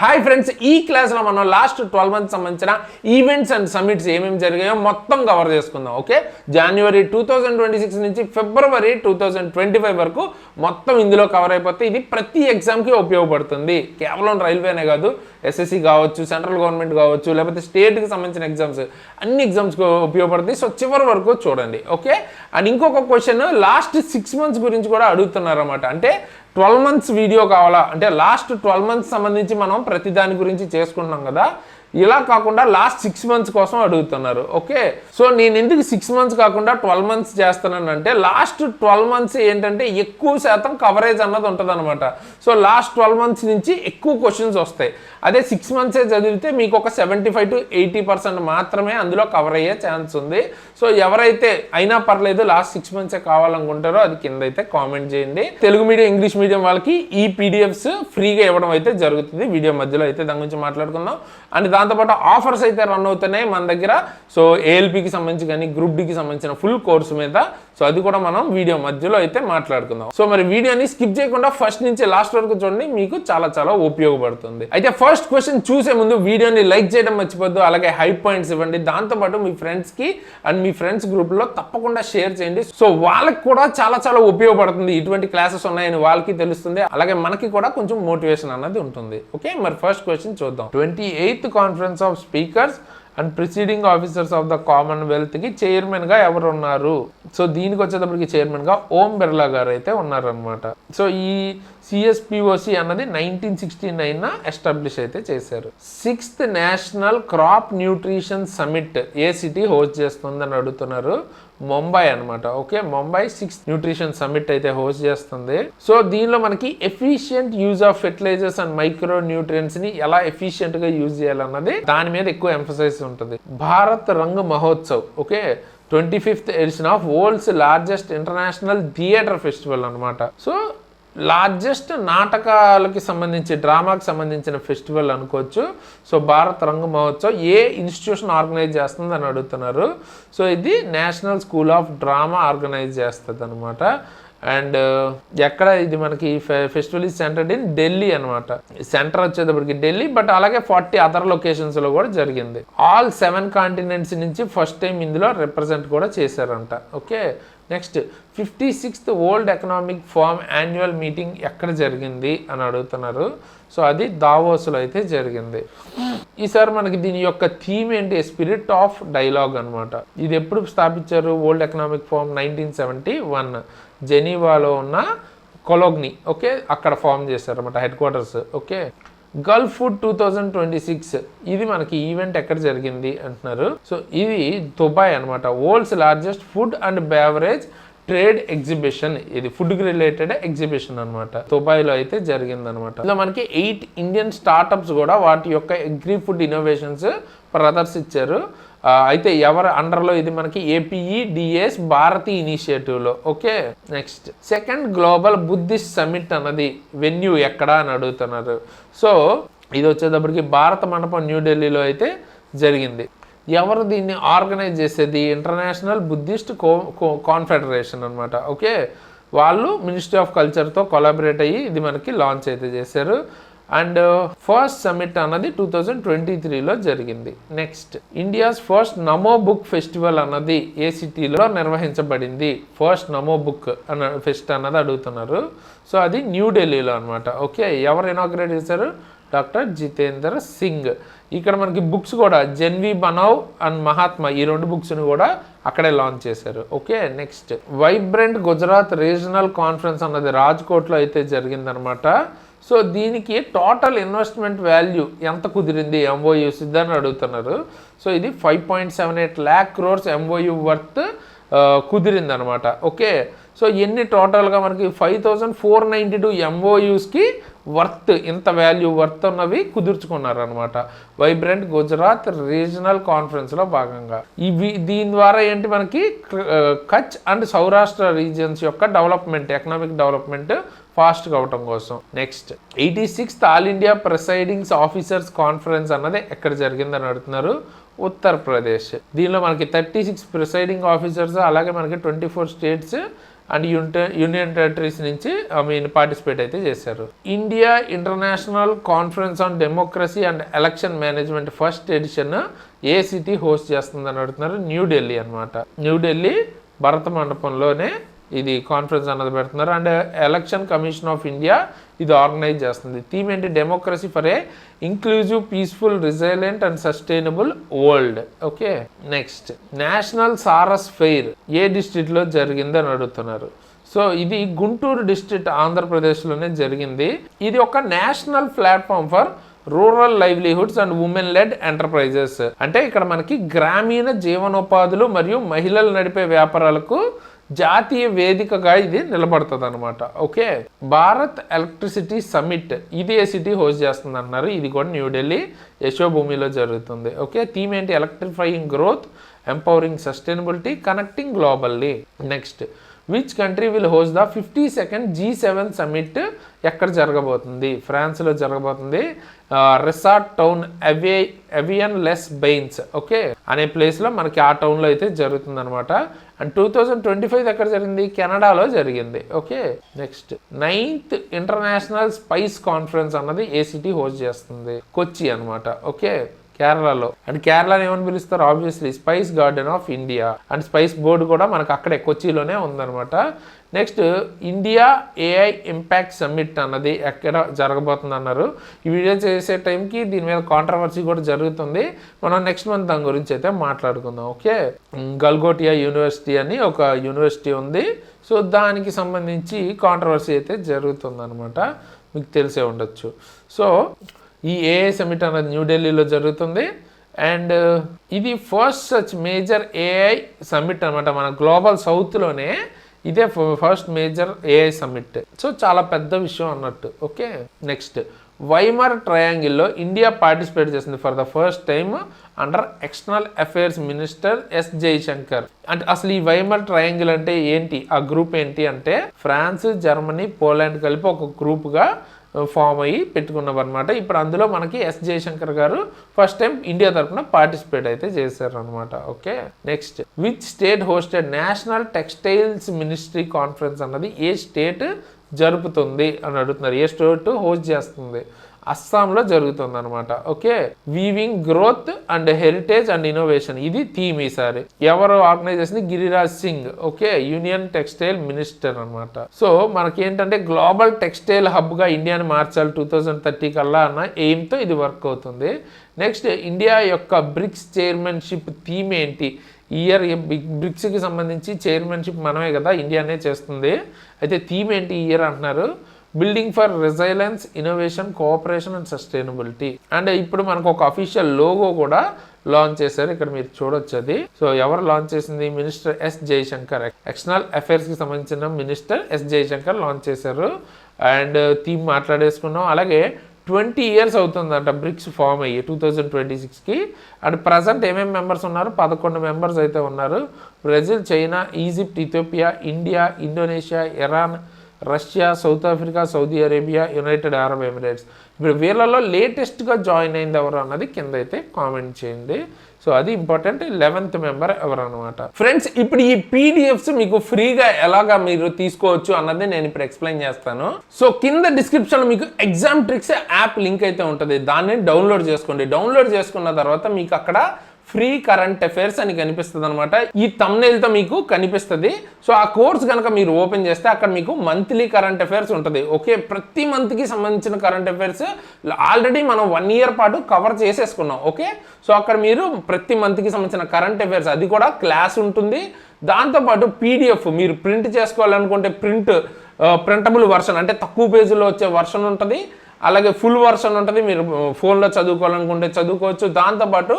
Hi friends, ఈ క్లాస్లో మనం లాస్ట్ 12 మంత్స్ సంబంధించిన ఈవెంట్స్ అండ్ సమిట్స్ ఏమేమి జరిగాయో మొత్తం కవర్ చేసుకుందాం. ఓకే, జనవరి 2026 నుంచి ఫిబ్రవరి 2025 వరకు మొత్తం ఇందులో కవర్ అయిపోతే ఇది ప్రతి ఎగ్జామ్కి ఉపయోగపడుతుంది. కేవలం రైల్వేనే కాదు, ఎస్ఎస్సి కావచ్చు, సెంట్రల్ గవర్నమెంట్ కావచ్చు, లేకపోతే స్టేట్కి సంబంధించిన ఎగ్జామ్స్, అన్ని ఎగ్జామ్స్కి ఉపయోగపడుతుంది. సో చివరి వరకు చూడండి. ఓకే, అండ్ ఇంకొక క్వశ్చన్ లాస్ట్ 6 మంత్స్ గురించి కూడా అడుగుతున్నారు అన్నమాట. అంటే 12 మంత్స్ వీడియో కావాలా అంటే లాస్ట్ 12 మంత్స్ సంబంధించి మనం ప్రతి దాని గురించి చేసుకుంటున్నాం కదా, ఇలా కాకుండా లాస్ట్ 6 మంత్స్ కోసం అడుగుతున్నారు. ఓకే, సో నేను ఎందుకు 6 మంత్స్ కాకుండా 12 మంత్స్ చేస్తున్నాను అంటే లాస్ట్ 12 మంత్స్ ఏంటంటే ఎక్కువ శాతం కవరేజ్ అన్నది ఉంటుంది అనమాట. సో లాస్ట్ 12 మంత్స్ నుంచి ఎక్కువ క్వశ్చన్స్ వస్తాయి. అదే 6 మంత్సే చదివితే మీకు ఒక 75 to 80% మాత్రమే అందులో కవర్ అయ్యే ఛాన్స్ ఉంది. సో ఎవరైతే అయినా పర్లేదు లాస్ట్ 6 మంత్సే కావాలనుకుంటారో అది కింద అయితే కామెంట్ చేయండి. తెలుగు మీడియం, ఇంగ్లీష్ మీడియం వాళ్ళకి ఈ పీడిఎఫ్స్ ఫ్రీగా ఇవ్వడం అయితే జరుగుతుంది. వీడియో మధ్యలో అయితే దాని గురించి మాట్లాడుకుందాం. అండ్ దాంతోపాటు ఆఫర్స్ అయితే రన్ అవుతున్నాయి మన దగ్గర. సో ఏఎల్పికి సంబంధించి కానీ గ్రూప్ డికి సంబంధించిన ఫుల్ కోర్సు మీద, సో అది కూడా మనం వీడియో మధ్యలో అయితే మాట్లాడుకుందాం. సో మరి వీడియోని స్కిప్ చేయకుండా ఫస్ట్ నుంచి లాస్ట్ వరకు చూడండి, మీకు చాలా చాలా ఉపయోగపడుతుంది. అయితే ఫస్ట్ క్వశ్చన్ చూసే ముందు వీడియోని లైక్ చేయడం మర్చిపోద్దు, అలాగే హై పాయింట్స్ ఇవ్వండి. దాంతోపాటు మీ ఫ్రెండ్స్కి అండ్ మీ ఫ్రెండ్స్ గ్రూప్లో తప్పకుండా షేర్ చేయండి. సో వాళ్ళకి కూడా చాలా చాలా ఉపయోగపడుతుంది, ఇటువంటి క్లాసెస్ ఉన్నాయని వాళ్ళకి తెలుస్తుంది, అలాగే మనకి కూడా కొంచెం మోటివేషన్ అన్నది ఉంటుంది. ఓకే, మరి ఫస్ట్ క్వశ్చన్ చూద్దాం. 28th conference of speakers and presiding officers of the కామన్వెల్త్కి చైర్మన్గా ఎవరు ఉన్నారు? సో దీనికి వచ్చేటప్పటికి చైర్మన్గా ఓం బిర్లా గారు అయితే ఉన్నారనమాట. సో ఈ సిఎస్పిఓసి అన్నది 1969 ఎస్టాబ్లిష్ అయితే చేశారు. 6th national crop nutrition summit ఏ సిటీ హోస్ట్ చేస్తుందని అడుగుతున్నారు. ముంబై అనమాట. Okay, Mumbai 6th nutrition summit అయితే హోస్ట్ చేస్తుంది. సో దీనిలో మనకి efficient use of fertilisers and micro nutrients ని ఎలా ఎఫిషియంట్ గా యూజ్ చేయాలన్నది దాని మీద ఎక్కువ ఎంఫసైజ్ ఉంటుంది. Bharat Rang Mahotsav, okay, 25th edition of world's largest international theatre festival అనమాట. సో లార్జెస్ట్ నాటకాలకి సంబంధించి, డ్రామాకి సంబంధించిన ఫెస్టివల్ అనుకోవచ్చు. సో భారత్ రంగ మహోత్సవ్ ఏ ఇన్స్టిట్యూషన్ ఆర్గనైజ్ చేస్తుంది అని అడుగుతున్నారు. సో ఇది national school of drama organise చేస్తుంది అనమాట. అండ్ ఎక్కడ ఇది మనకి festival is centred in Delhi అనమాట. సెంటర్ వచ్చేటప్పటికి ఢిల్లీ, బట్ అలాగే 40 అదర్ లొకేషన్స్లో కూడా జరిగింది. ఆల్ 7 కాంటినెంట్స్ నుంచి ఫస్ట్ టైం ఇందులో రిప్రజెంట్ కూడా చేశారంట. Okay, next 56th world economic forum annual meeting ఎక్కడ జరిగింది అని అడుగుతున్నారు. సో అది దావోస్లో అయితే జరిగింది. ఈసారి మనకి దీని యొక్క థీమ్ ఏంటి? స్పిరిట్ ఆఫ్ డైలాగ్ అనమాట. ఇది ఎప్పుడు స్థాపించారు? వరల్డ్ ఎకనామిక్ ఫోరం 1971 జెనీవాలో ఉన్న కొలోగ్ని, ఓకే, అక్కడ ఫామ్ చేశారు అనమాట head quarters. Okay, Gulf food 2026 ఇది మనకి ఈవెంట్ ఎక్కడ జరిగింది అంటున్నారు. సో ఇది దుబాయ్ అనమాట. World's largest food and beverage trade exhibition, ఇది ఫుడ్ కి రిలేటెడ్ ఎగ్జిబిషన్ అనమాట. దుబాయ్లో అయితే జరిగింది అనమాట. ఇలా మనకి 8 ఇండియన్ స్టార్టప్స్ కూడా వాటి యొక్క అగ్రి ఫుడ్ ఇన్నోవేషన్స్ ప్రదర్శించారు. అయితే ఎవరు అండర్లో? ఇది మనకి APEDS భారతీ ఇనిషియేటివ్లో. Okay, next second global Buddhist summit అన్నది వెన్యూ ఎక్కడ అని అడుగుతున్నారు. సో ఇది వచ్చేటప్పటికి భారత మండపం న్యూఢిల్లీలో అయితే జరిగింది. ఎవరు దీన్ని ఆర్గనైజ్ చేసేది? ఇంటర్నేషనల్ బుద్ధిస్ట్ కాన్ఫెడరేషన్ అనమాట. ఓకే, వాళ్ళు మినిస్ట్రీ ఆఫ్ కల్చర్తో కొలాబరేట్ అయ్యి ఇది మనకి లాంచ్ అయితే చేశారు. అండ్ ఫస్ట్ సమిట్ అన్నది 2023లో జరిగింది. నెక్స్ట్ ఇండియాస్ ఫస్ట్ నమో బుక్ ఫెస్టివల్ అన్నది ఏ సిటీలో నిర్వహించబడింది? ఫస్ట్ నమో బుక్ అన్న ఫెస్ట్ అన్నది అడుగుతున్నారు. సో అది న్యూఢిల్లీలో అనమాట. ఓకే, ఎవరు ఇనాగ్రేట్ చేశారు? డాక్టర్ జితేందర్ సింగ్. ఇక్కడ మనకి బుక్స్ కూడా జన్వి బనావ్ అండ్ మహాత్మా, ఈ 2 బుక్స్ని కూడా అక్కడే లాంచ్ చేశారు. Okay, next vibrant Gujarat regional conference అన్నది రాజ్కోట్లో అయితే జరిగిందనమాట. సో దీనికి టోటల్ ఇన్వెస్ట్మెంట్ వాల్యూ ఎంత కుదిరింది MOUs అని అడుగుతున్నారు. సో ఇది 5.78 lakh crores MOU వర్త్ కుదిరింది అనమాట. ఓకే, సో ఎన్ని టోటల్గా మనకి 5492 MOUస్కి వర్త్, ఇంత వాల్యూ వర్త్ ఉన్నవి కుదుర్చుకున్నారనమాట వైబ్రెంట్ గుజరాత్ రీజనల్ కాన్ఫరెన్స్లో భాగంగా. దీని ద్వారా ఏంటి మనకి కచ్ అండ్ సౌరాష్ట్ర రీజియన్స్ యొక్క డెవలప్మెంట్, ఎకనామిక్ డెవలప్మెంట్ ఫాస్ట్గా అవటం కోసం. Next 86th all India presidings officers conference అన్నది ఎక్కడ జరిగిందని అడుగుతున్నారు. ఉత్తరప్రదేశ్. దీనిలో మనకి 36 ప్రిసైడింగ్ ఆఫీసర్స్, అలాగే మనకి 24 స్టేట్స్ అండ్ యూనియన్ టెరిటరీస్ నుంచి పార్టిసిపేట్ అయితే చేశారు. India international conference on democracy and election management first edition ఏ సిటీ హోస్ట్ చేస్తుందని అడుగుతున్నారు. న్యూఢిల్లీ అనమాట. న్యూఢిల్లీ భరత మండపంలోనే ఇది కాన్ఫరెన్స్ అన్నది పెడుతున్నారు. And election commission of India ఇది ఆర్గనైజ్ చేస్తుంది. థీమ్ ఏంటి? Democracy for a inclusive, peaceful, resilient and sustainable world. Okay, next national Saras fair ఏ డిస్ట్రిక్ట్లో జరిగిందని అడుగుతున్నారు. సో ఇది గుంటూరు డిస్ట్రిక్ట్ ఆంధ్రప్రదేశ్లోనే జరిగింది. ఇది ఒక national platform for rural livelihoods and women lead enterprises. అంటే ఇక్కడ మనకి గ్రామీణ జీవనోపాధులు మరియు మహిళలు నడిపే వ్యాపారాలకు జాతీయ వేదికగా ఇది నిలబడుతుంది అనమాట. ఓకే, భారత్ ఎలక్ట్రిసిటీ సమిట్ ఇది ఏ సిటీ హోస్ట్ చేస్తుంది అన్నారు. ఇది కూడా న్యూఢిల్లీ యశోభూమిలో జరుగుతుంది. ఓకే, థీమ్ ఏంటి? Electrifying growth, empowering sustainability, connecting globally. Next, which country will host the 52nd G7 summit ఎక్కడ జరగబోతుంది? ఫ్రాన్స్లో జరగబోతుంది. Resort town AVN less బెయిన్స్ okay అనే ప్లేస్లో మనకి ఆ టౌన్లో అయితే జరుగుతుంది అనమాట. అండ్ 2025 ఎక్కడ జరిగింది? కెనడాలో జరిగింది. Okay, next 9th international spice conference అన్నది ఏ సిటీ హోస్ట్ చేస్తుంది? కొచ్చి అనమాట. ఓకే, కేరళలో. అండ్ కేరళని ఏమని పిలుస్తారు? Obviously spice garden of India. And spice board కూడా మనకు అక్కడే కొచ్చిలోనే ఉందన్నమాట. Next, India AI impact summit అన్నది ఎక్కడ జరగబోతుంది అన్నారు. ఈ వీడియో చేసే టైంకి దీని మీద కాంట్రవర్సీ కూడా జరుగుతుంది. మనం నెక్స్ట్ మంత్ దాని గురించి అయితే మాట్లాడుకుందాం. ఓకే, గల్గోటియా యూనివర్సిటీ అని ఒక యూనివర్సిటీ ఉంది. సో దానికి సంబంధించి కాంట్రవర్సీ అయితే జరుగుతుంది అనమాట. మీకు తెలిసే ఉండొచ్చు. సో ఈ ఏఐ సమిట్ అనేది న్యూఢిల్లీలో జరుగుతుంది. అండ్ ఇది first such major AI summit అనమాట. మన గ్లోబల్ సౌత్లోనే ఇదే first major AI summit. So చాలా పెద్ద విషయం అన్నట్టు. ఓకే, నెక్స్ట్, వైమర్ ట్రయాంగిల్లో ఇండియా పార్టిసిపేట్ చేసింది for the first time under external affairs minister S Jaishankar. అంటే అసలు ఈ వైమర్ ట్రయాంగిల్ అంటే ఏంటి? ఆ గ్రూప్ ఏంటి అంటే ఫ్రాన్స్, జర్మనీ, పోలాండ్ కలిపి ఒక గ్రూప్గా ఫామ్ అయ్యి పెట్టుకున్నాం అనమాట. ఇప్పుడు అందులో మనకి ఎస్ జయశంకర్ గారు ఫస్ట్ టైం ఇండియా తరఫున పార్టిసిపేట్ అయితే చేశారు అనమాట. Okay, next, which state hosted national textiles ministry conference అన్నది ఏ స్టేట్ జరుపుతుంది అని అడుగుతున్నారు. ఏ స్టేట్ హోస్ట్ చేస్తుంది? అస్సాంలో జరుగుతుంది అనమాట. Okay, weaving growth and heritage and innovation ఇది థీమ్ ఈసారి. ఎవరు ఆర్గనైజ్ చేసింది? Giriraj Singh. Okay, union textile minister అనమాట. సో మనకి ఏంటంటే గ్లోబల్ టెక్స్టైల్ హబ్గా ఇండియాని మార్చాలి 2030 కల్లా అన్న ఎయిమ్తో ఇది వర్క్ అవుతుంది. నెక్స్ట్, ఇండియా యొక్క బ్రిక్స్ చైర్మన్షిప్ థీమ్ ఏంటి? ఇయర్ బ్రిక్స్కి సంబంధించి చైర్మన్షిప్ మనమే కదా, ఇండియానే చేస్తుంది. అయితే థీమ్ ఏంటి ఈ ఇయర్ అంటున్నారు? Building for resilience, innovation, cooperation and sustainability. And ఇప్పుడు మనకు ఒక అఫీషియల్ లోగో కూడా లాంచ్ చేశారు. ఇక్కడ మీరు చూడొచ్చు అది. సో ఎవరు లాంచ్ చేసింది? Minister S Jaishankar. ఎక్స్టర్నల్ అఫైర్స్కి సంబంధించిన మినిస్టర్ ఎస్ జయశంకర్ లాంచ్ చేశారు. అండ్ థీమ్ మాట్లాడేసుకున్నాం. అలాగే 20 years అవుతుందంట బ్రిక్స్ ఫామ్ అయ్యి 2026కి. అండ్ ప్రజెంట్ ఏమేమి మెంబర్స్ ఉన్నారు? 11 మెంబర్స్ అయితే ఉన్నారు. Brazil, China, Egypt, Ethiopia, India, Indonesia, Iran, Russia, South Africa, Saudi Arabia, United Arab Emirates. ఇప్పుడు వీళ్ళలో లేటెస్ట్గా జాయిన్ అయింది ఎవరు అన్నది కింద అయితే కామెంట్ చేయండి. సో అది ఇంపార్టెంట్. 11th మెంబర్ ఎవరు అనమాట. ఫ్రెండ్స్, ఇప్పుడు ఈ పీడిఎఫ్స్ మీకు ఫ్రీగా ఎలాగా మీరు తీసుకోవచ్చు అన్నది నేను ఇప్పుడు ఎక్స్ప్లెయిన్ చేస్తాను. సో కింద డిస్క్రిప్షన్లో మీకు ఎగ్జామ్ ట్రిక్స్ యాప్ లింక్ అయితే ఉంటుంది. దాన్ని డౌన్లోడ్ చేసుకోండి. డౌన్లోడ్ చేసుకున్న తర్వాత మీకు అక్కడ ఫ్రీ కరెంట్ అఫైర్స్ అని కనిపిస్తుంది అనమాట. ఈ థంబ్నెయిల్తో మీకు కనిపిస్తుంది. సో ఆ కోర్స్ కనుక మీరు ఓపెన్ చేస్తే అక్కడ మీకు మంత్లీ కరెంట్ అఫైర్స్ ఉంటుంది. ఓకే, ప్రతి మంత్కి సంబంధించిన కరెంట్ అఫైర్స్ ఆల్రెడీ మనం 1 year పాటు కవర్ చేసేసుకున్నాం. ఓకే, సో అక్కడ మీరు ప్రతి మంత్కి సంబంధించిన కరెంట్ అఫైర్స్ అది కూడా క్లాస్ ఉంటుంది. దాంతోపాటు పీడిఎఫ్ మీరు ప్రింట్ చేసుకోవాలనుకుంటే ప్రింటబుల్ వర్షన్ అంటే తక్కువ పేజీలో వచ్చే వర్షన్ ఉంటుంది. అలాగే ఫుల్ వర్షన్ ఉంటుంది. మీరు ఫోన్లో చదువుకోవాలనుకుంటే చదువుకోవచ్చు. దాంతోపాటు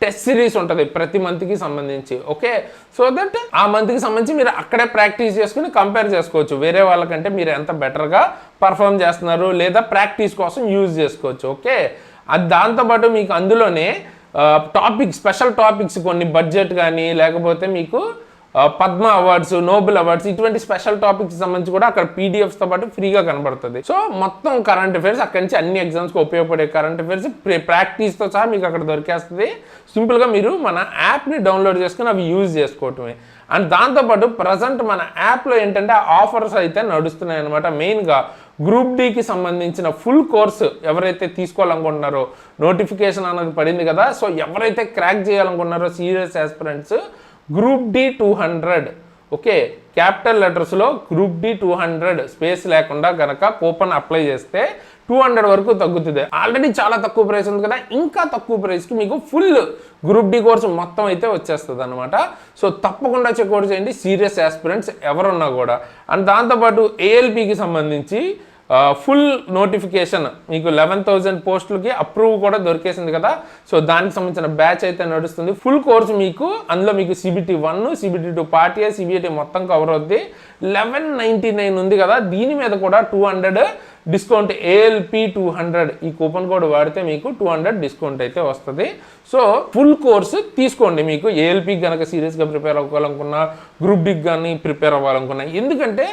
టెస్ట్ సిరీస్ ఉంటుంది ప్రతి మంత్కి సంబంధించి. ఓకే, సో దట్ ఆ మంత్కి సంబంధించి మీరు అక్కడే ప్రాక్టీస్ చేసుకుని కంపేర్ చేసుకోవచ్చు. వేరే వాళ్ళకంటే మీరు ఎంత బెటర్గా పర్ఫామ్ చేస్తున్నారు లేదా ప్రాక్టీస్ కోసం యూజ్ చేసుకోవచ్చు. ఓకే, అది దాంతోపాటు మీకు అందులోనే స్పెషల్ టాపిక్స్ కొన్ని బడ్జెట్ కానీ లేకపోతే మీకు పద్మ అవార్డ్స్, నోబెల్ అవార్డ్స్, ఇటువంటి స్పెషల్ టాపిక్స్ సంబంధించి కూడా అక్కడ పీడిఎఫ్స్తో పాటు ఫ్రీగా కనబడుతుంది. సో మొత్తం కరెంట్ అఫైర్స్ అక్కడి నుంచి అన్ని ఎగ్జామ్స్కి ఉపయోగపడే కరెంట్ అఫైర్స్ ప్రాక్టీస్తో సహా మీకు అక్కడ దొరికేస్తుంది. సింపుల్గా మీరు మన యాప్ని డౌన్లోడ్ చేసుకుని అవి యూజ్ చేసుకోవటమే. అండ్ దాంతోపాటు ప్రజెంట్ మన యాప్లో ఏంటంటే ఆఫర్స్ అయితే నడుస్తున్నాయి అనమాట. మెయిన్గా గ్రూప్ డికి సంబంధించిన ఫుల్ కోర్సు ఎవరైతే తీసుకోవాలనుకుంటున్నారో, నోటిఫికేషన్ అన్నది పడింది కదా, సో ఎవరైతే క్రాక్ చేయాలనుకుంటున్నారో serious aspirants, group D 200, okay, capital లెటర్స్లో గ్రూప్ డి 200 స్పేస్ లేకుండా కనుక కూపన్ అప్లై చేస్తే 200 వరకు తగ్గుతుంది. ఆల్రెడీ చాలా తక్కువ ప్రైస్ ఉంది కదా, ఇంకా తక్కువ ప్రైస్కి మీకు ఫుల్ గ్రూప్ డి కోర్సు మొత్తం అయితే వచ్చేస్తుంది అనమాట. సో తప్పకుండా చెక్అవుట్ చేయండి సీరియస్ ఆస్పిరెంట్స్ ఎవరున్నా కూడా. అండ్ దాంతోపాటు ఏఎల్పికి సంబంధించి ఫుల్ నోటిఫికేషన్ మీకు 11,000 పోస్టులకి అప్రూవ్ కూడా దొరికేసింది కదా, సో దానికి సంబంధించిన బ్యాచ్ అయితే నడుస్తుంది. ఫుల్ కోర్సు మీకు అందులో మీకు CBT 1, CBT 2 part A, CBT మొత్తం కవర్ అవుద్ది. 1199 ఉంది కదా, దీని మీద కూడా 200 డిస్కౌంట్, ALP 200 ఈ కూపన్ కోడ్ వాడితే మీకు 200 డిస్కౌంట్ అయితే వస్తుంది. సో ఫుల్ కోర్సు తీసుకోండి. మీకు ALP కనుక సీరియస్గా ప్రిపేర్ అవ్వాలనుకున్నా, గ్రూప్ డికి కానీ ప్రిపేర్ అవ్వాలనుకున్నా, ఎందుకంటే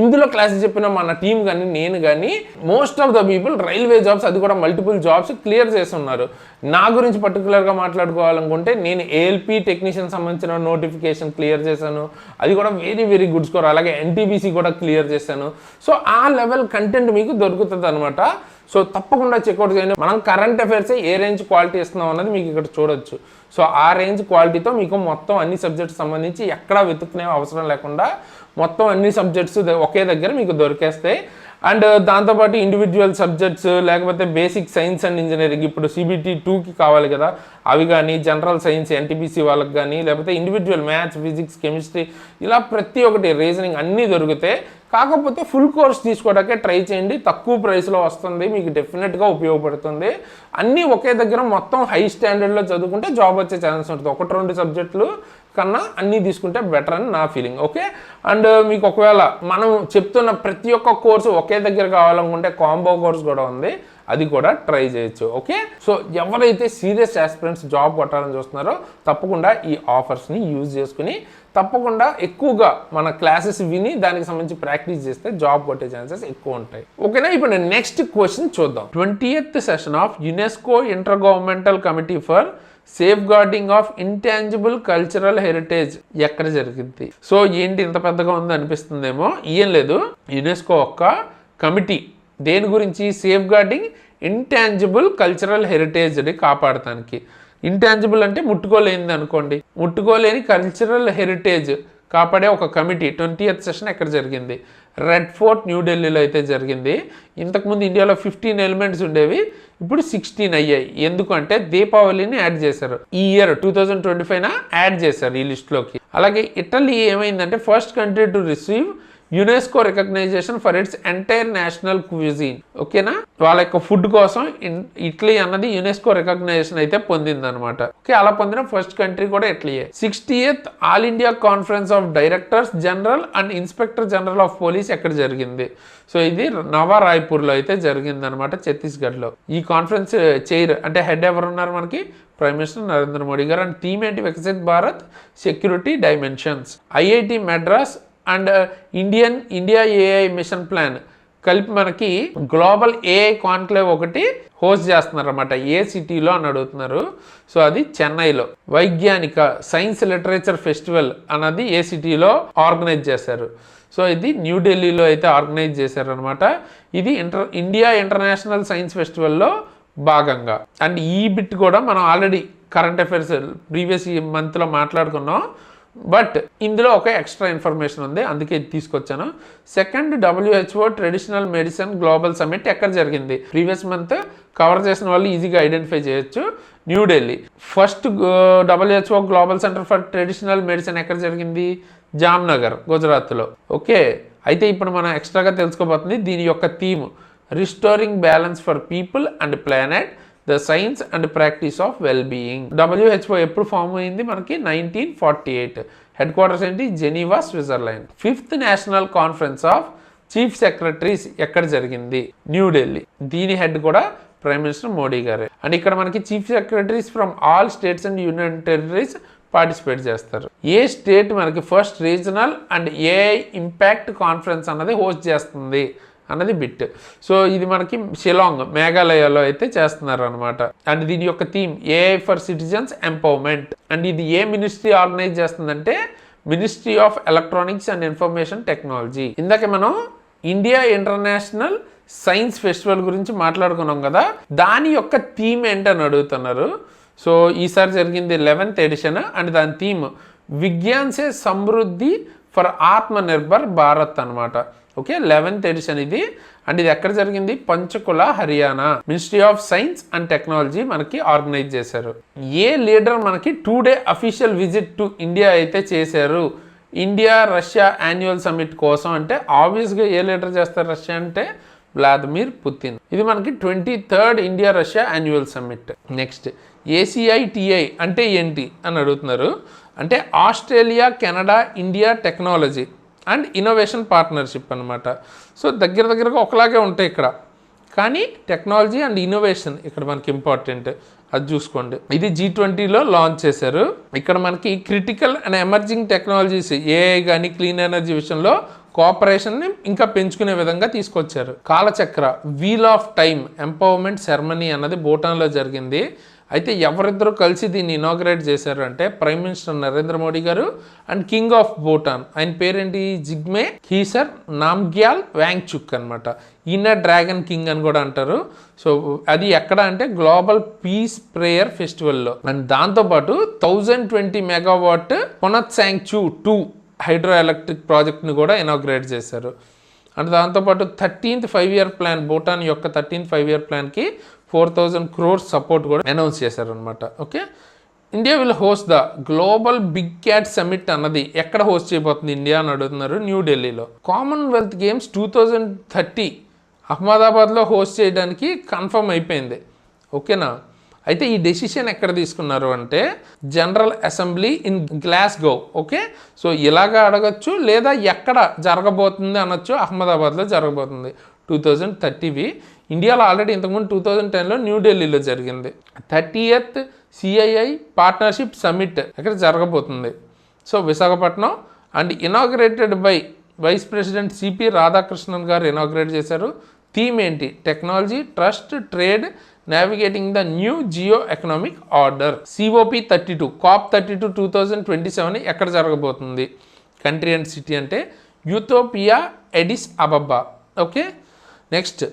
ఇందులో క్లాసెస్ చెప్పిన మన టీం కానీ నేను కానీ most of the people railway jobs, అది కూడా మల్టిపుల్ జాబ్స్ క్లియర్ చేస్తున్నారు. నా గురించి పర్టికులర్గా మాట్లాడుకోవాలనుకుంటే నేను ALP టెక్నీషియన్ సంబంధించిన నోటిఫికేషన్ క్లియర్ చేశాను, అది కూడా వెరీ వెరీ గుడ్ స్కోర్. అలాగే NTPC కూడా క్లియర్ చేశాను. సో ఆ లెవెల్ కంటెంట్ మీకు దొరుకుతుంది అనమాట. సో తప్పకుండా చెక్అవుట్ చేయండి. మనం కరెంట్ అఫైర్స్ ఏ రేంజ్ క్వాలిటీ ఇస్తున్నాం అన్నది మీకు ఇక్కడ చూడొచ్చు. సో ఆ రేంజ్ క్వాలిటీతో మీకు మొత్తం అన్ని సబ్జెక్ట్స్ సంబంధించి ఎక్కడా వెతుక్కునే అవసరం లేకుండా మొత్తం అన్ని సబ్జెక్ట్స్ ఒకే దగ్గర మీకు దొరికేస్తాయి. అండ్ దాంతోపాటు ఇండివిజువల్ సబ్జెక్ట్స్, లేకపోతే బేసిక్ సైన్స్ అండ్ ఇంజనీరింగ్, ఇప్పుడు CBT 2కి కావాలి కదా, అవి కానీ, జనరల్ సైన్స్ NTPC వాళ్ళకి కానీ, లేకపోతే ఇండివిజువల్ మ్యాథ్స్, ఫిజిక్స్, కెమిస్ట్రీ, ఇలా ప్రతి ఒక్కటి, రీజనింగ్ అన్నీ దొరుకుతాయి. కాకపోతే ఫుల్ కోర్స్ తీసుకోవడానికే ట్రై చేయండి, తక్కువ ప్రైస్లో వస్తుంది, మీకు డెఫినెట్గా ఉపయోగపడుతుంది. అన్నీ ఒకే దగ్గర మొత్తం హై స్టాండర్డ్లో చదువుకుంటే జాబ్ వచ్చే ఛాన్స్ ఉంటుంది. 1-2 సబ్జెక్టులు కన్నా అన్నీ తీసుకుంటే బెటర్ అని నా ఫీలింగ్. ఓకే, అండ్ మీకు ఒకవేళ మనం చెప్తున్న ప్రతి ఒక్క కోర్సు ఒకే దగ్గర కావాలనుకుంటే కాంబో కోర్స్ కూడా ఉంది, అది కూడా ట్రై చేయొచ్చు. ఓకే, సో ఎవరైతే సీరియస్ ఆస్పిరెంట్స్ జాబ్ కొట్టాలని చూస్తున్నారో తప్పకుండా ఈ ఆఫర్స్ని యూజ్ చేసుకుని తప్పకుండా ఎక్కువగా మన క్లాసెస్ విని దానికి సంబంధించి ప్రాక్టీస్ చేస్తే జాబ్ కొట్టే ఛాన్సెస్ ఎక్కువ ఉంటాయి. ఓకేనా, ఇప్పుడు నెక్స్ట్ క్వశ్చన్ చూద్దాం. 20th session of UNESCO inter governmental committee for safe guarding of intangible cultural heritage ఎక్కడ జరిగింది? సో ఏంటి ఇంత పెద్దగా ఉంది అనిపిస్తుందేమో, ఏం లేదు, యునెస్కో ఒక్క కమిటీ దేని గురించి, సేఫ్ గార్డింగ్ ఇంటాంజిబుల్ కల్చరల్ హెరిటేజ్ని కాపాడటానికి. ఇంటాంజిబుల్ అంటే ముట్టుకోలేనిది అనుకోండి, ముట్టుకోలేని కల్చరల్ హెరిటేజ్ కాపాడే ఒక కమిటీ 20th సెషన్ ఎక్కడ జరిగింది? రెడ్ ఫోర్ట్ న్యూఢిల్లీలో అయితే జరిగింది. ఇంతకుముందు ఇండియాలో 15 ఎలిమెంట్స్ ఉండేవి, ఇప్పుడు 16 అయ్యాయి. ఎందుకంటే దీపావళిని యాడ్ చేశారు. ఈ ఇయర్ 2025 యాడ్ చేశారు ఈ లిస్ట్లోకి. అలాగే ఇటలీ ఏమైందంటే first country to receive UNESCO recognition for it's entire national cuisine. ఓకేనా, వాళ్ళ యొక్క ఫుడ్ కోసం ఇటలీ అన్నది యునెస్కో రికగ్నైజేషన్ అయితే పొందిందనమాట. ఓకే, అలా పొందిన ఫస్ట్ కంట్రీ కూడా ఇటలీయే. 60th all India conference of directors general and inspector general of police ఎక్కడ జరిగింది? సో ఇది నవారాయ్పూర్లో అయితే జరిగిందనమాట, ఛత్తీస్గఢ్లో. ఈ కాన్ఫరెన్స్ చైర్ అంటే హెడ్ ఎవరు ఉన్నారు మనకి? ప్రైమ్ మినిస్టర్ నరేంద్ర మోడీ గారు. అండ్ థీమ్ ఏంటి? Viksit Bharat security dimensions. IIT Madras and India AI mission plan కలిపి మనకి గ్లోబల్ AI కాన్క్లేవ్ ఒకటి హోస్ట్ చేస్తున్నారు అన్నమాట. ఏ సిటీలో అని అడుగుతున్నారు. సో అది చెన్నైలో. వైజ్ఞానిక సైన్స్ లిటరేచర్ ఫెస్టివల్ అన్నది ఏ సిటీలో ఆర్గనైజ్ చేశారు? సో ఇది న్యూఢిల్లీలో అయితే ఆర్గనైజ్ చేశారు అనమాట. ఇది ఇండియా ఇంటర్నేషనల్ సైన్స్ ఫెస్టివల్లో భాగంగా. అండ్ ఈ బిట్ కూడా మనం ఆల్రెడీ కరెంట్ అఫైర్స్ ప్రీవియస్ మంత్లో మాట్లాడుకున్నాం, బట్ ఇందులో ఒక ఎక్స్ట్రా ఇన్ఫర్మేషన్ ఉంది, అందుకే ఇది తీసుకొచ్చాను. Second WHO traditional medicine global summit ఎక్కడ జరిగింది? ప్రీవియస్ మంత్ కవర్ చేసిన వాళ్ళు ఈజీగా ఐడెంటిఫై చేయొచ్చు, New Delhi. First WHO global centre for traditional medicine ఎక్కడ జరిగింది? జామ్నగర్, గుజరాత్లో. ఓకే, అయితే ఇప్పుడు మనం ఎక్స్ట్రాగా తెలుసుకోబోతుంది దీని యొక్క theme restoring balance for people and planet, the science and practice of well being. WHO ఎప్పుడు ఫామ్ అయింది మనకి? 1948. హెడ్ క్వార్టర్స్ ఏంటి? Geneva, Switzerland. 5th national conference of chief secretaries ఎక్కడ జరిగింది? న్యూఢిల్లీ. దీని హెడ్ కూడా ప్రైమ్ మినిస్టర్ మోడీ గారే. అండ్ ఇక్కడ మనకి chief secretaries from all states and union territories participate చేస్తారు. ఏ స్టేట్ మనకి first regional and AI impact conference అన్నది హోస్ట్ చేస్తుంది అన్నది బిట్. సో ఇది మనకి షిలాంగ్ మేఘాలయలో అయితే చేస్తున్నారు అనమాట. అండ్ దీని యొక్క theme AI for citizens empowerment. And ఇది ఏ మినిస్ట్రీ ఆర్గనైజ్ చేస్తుందంటే ministry of electronics and information technology. ఇందాక మనం ఇండియా ఇంటర్నేషనల్ సైన్స్ ఫెస్టివల్ గురించి మాట్లాడుకున్నాం కదా, దాని యొక్క థీమ్ ఏంటని అడుగుతున్నారు. సో ఈసారి జరిగింది 11th ఎడిషన్ అండ్ దాని థీమ్ విజ్ఞాన్ సే సమృద్ధి ఫర్ ఆత్మ నిర్భర్ భారత్ అనమాట. ఓకే, 11th ఎడిషన్ ఇది. అండ్ ఇది ఎక్కడ జరిగింది? Panchkula, Haryana. Ministry of science and technology మనకి ఆర్గనైజ్ చేశారు. ఏ లీడర్ మనకి 2 day official visit to India అయితే చేశారు ఇండియా రష్యా యాన్యువల్ సమ్మిట్ కోసం అంటే ఆబ్వియస్గా ఏ లీడర్ చేస్తారు రష్యా అంటే వ్లాదిమిర్ పుతిన్. ఇది మనకి 23rd India Russia annual summit. Next ACITI అంటే ఏంటి అని అడుగుతున్నారు. అంటే Australia Canada India technology and innovation partnership అనమాట. సో దగ్గరగా ఒకలాగే ఉంటాయి ఇక్కడ, కానీ టెక్నాలజీ అండ్ ఇన్నోవేషన్ ఇక్కడ మనకి ఇంపార్టెంట్, అది చూసుకోండి. ఇది G20లో లాంచ్ చేశారు. ఇక్కడ మనకి critical and emerging technologies AI కానీ క్లీన్ ఎనర్జీ విషయంలో కోఆపరేషన్ని ఇంకా పెంచుకునే విధంగా తీసుకొచ్చారు. Kalachakra wheel of time empowerment ceremony అన్నది భూటాన్లో జరిగింది. అయితే ఎవరిద్దరూ కలిసి దీన్ని ఇనాగ్రేట్ చేశారు అంటే ప్రైమ్ మినిస్టర్ నరేంద్ర మోడీ గారు అండ్ కింగ్ ఆఫ్ భూటాన్, ఆయన పేరేంటి? జిగ్మే ఖీసర్ నామ్గ్యాల్ వాంగ్చుక్ అనమాట. ఈయన డ్రాగన్ కింగ్ అని కూడా అంటారు. సో అది ఎక్కడ అంటే గ్లోబల్ పీస్ ప్రేయర్ ఫెస్టివల్లో. అండ్ దాంతోపాటు 1020 మెగావాట్ పొనత్సాంగ్చూ 2 హైడ్రో ఎలక్ట్రిక్ ప్రాజెక్ట్ని కూడా ఇనాగ్రేట్ చేశారు. అండ్ దాంతోపాటు 13th 5-year ప్లాన్, భూటాన్ యొక్క 13th 5-year ప్లాన్కి 4,000 crores సపోర్ట్ కూడా అనౌన్స్ చేశారనమాట. Okay, India will host the global big cat summit అన్నది ఎక్కడ హోస్ట్ చేయబోతుంది ఇండియా అని అడుగుతున్నారు. న్యూఢిల్లీలో. కామన్వెల్త్ గేమ్స్ 2030 అహ్మదాబాద్లో హోస్ట్ చేయడానికి కన్ఫర్మ్ అయిపోయింది. ఓకేనా? అయితే ఈ డెసిషన్ ఎక్కడ తీసుకున్నారు అంటే general assembly in Glasgow. Okay, so ఇలాగా అడగచ్చు లేదా ఎక్కడ జరగబోతుంది అనొచ్చు. అహ్మదాబాద్లో జరగబోతుంది 2030వి. ఇండియాలో ఆల్రెడీ ఇంతకుముందు 2010లో న్యూఢిల్లీలో జరిగింది. 30th CII పార్ట్నర్షిప్ సమ్మిట్ ఎక్కడ జరగబోతుంది. So Visakhapatnam. And inaugurated by vice president CP Radhakrishnan garu inaugurate చేశారు. థీమ్ ఏంటి? Technology, trust, trade, navigating the new geo economic order. COP32 COP32 2027 ఎక్కడ జరగబోతుంది? కంట్రీ అండ్ సిటీ అంటే Ethiopia, Addis Ababa. Okay, next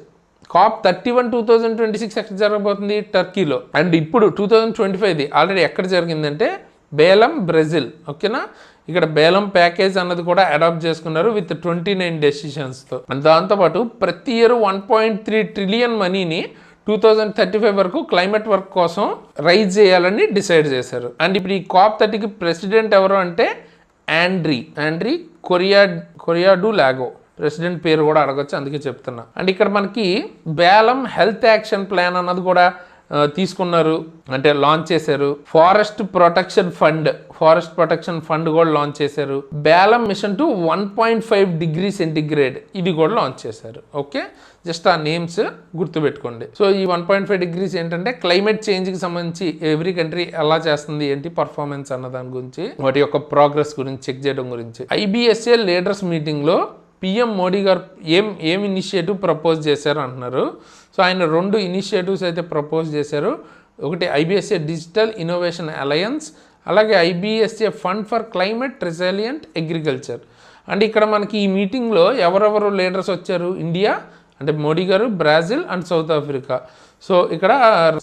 COP31 2026 ఎక్కడ జరగబోతుంది? టర్కీలో. And ఇప్పుడు 2025ది ఆల్రెడీ ఎక్కడ జరిగిందంటే బేలం, బ్రెజిల్. ఓకేనా? ఇక్కడ బేలం ప్యాకేజ్ అన్నది కూడా అడాప్ట్ చేసుకున్నారు విత్ 29 డెసిషన్స్తో. అండ్ దాంతోపాటు ప్రతి ఇయర్ 1.3 ట్రిలియన్ మనీని 2035 వరకు క్లైమేట్ వర్క్ కోసం రైజ్ చేయాలని డిసైడ్ చేశారు. అండ్ ఇప్పుడు ఈ COP30కి ప్రెసిడెంట్ ఎవరు అంటే ఆండ్రీ కొరియాడు లాగో. ప్రెసిడెంట్ పేరు కూడా అడగచ్చు, అందుకే చెప్తున్నా. అండ్ ఇక్కడ మనకి బేలం హెల్త్ యాక్షన్ ప్లాన్ అన్నది కూడా తీసుకున్నారు, అంటే లాంచ్ చేశారు. ఫారెస్ట్ ప్రొటెక్షన్ ఫండ్ కూడా లాంచ్ చేశారు. Belem mission to 1.5 degree centigrade ఇది కూడా లాంచ్ చేశారు. ఓకే, జస్ట్ ఆ నేమ్స్ గుర్తుపెట్టుకోండి. సో ఈ 1.5 degrees ఏంటంటే క్లైమేట్ చేంజ్కి సంబంధించి ఎవ్రీ కంట్రీ ఎలా చేస్తుంది, ఏంటి పర్ఫార్మెన్స్ అన్న దాని గురించి, వాటి యొక్క ప్రోగ్రెస్ గురించి చెక్ చేయడం గురించి. IBSA లీడర్స్ మీటింగ్లో PM మోడీ గారు ఏం ఇనిషియేటివ్ ప్రపోజ్ చేశారు అంటున్నారు. సో ఆయన 2 ఇనిషియేటివ్స్ అయితే ప్రపోజ్ చేశారు. ఒకటి IBSA డిజిటల్ ఇన్నోవేషన్ అలయన్స్, అలాగే IBSA fund for climate resilient agriculture. And ఇక్కడ మనకి ఈ మీటింగ్లో ఎవరెవరు లీడర్స్ వచ్చారు? ఇండియా అంటే మోడీ గారు, Brazil and south Africa. So ఇక్కడ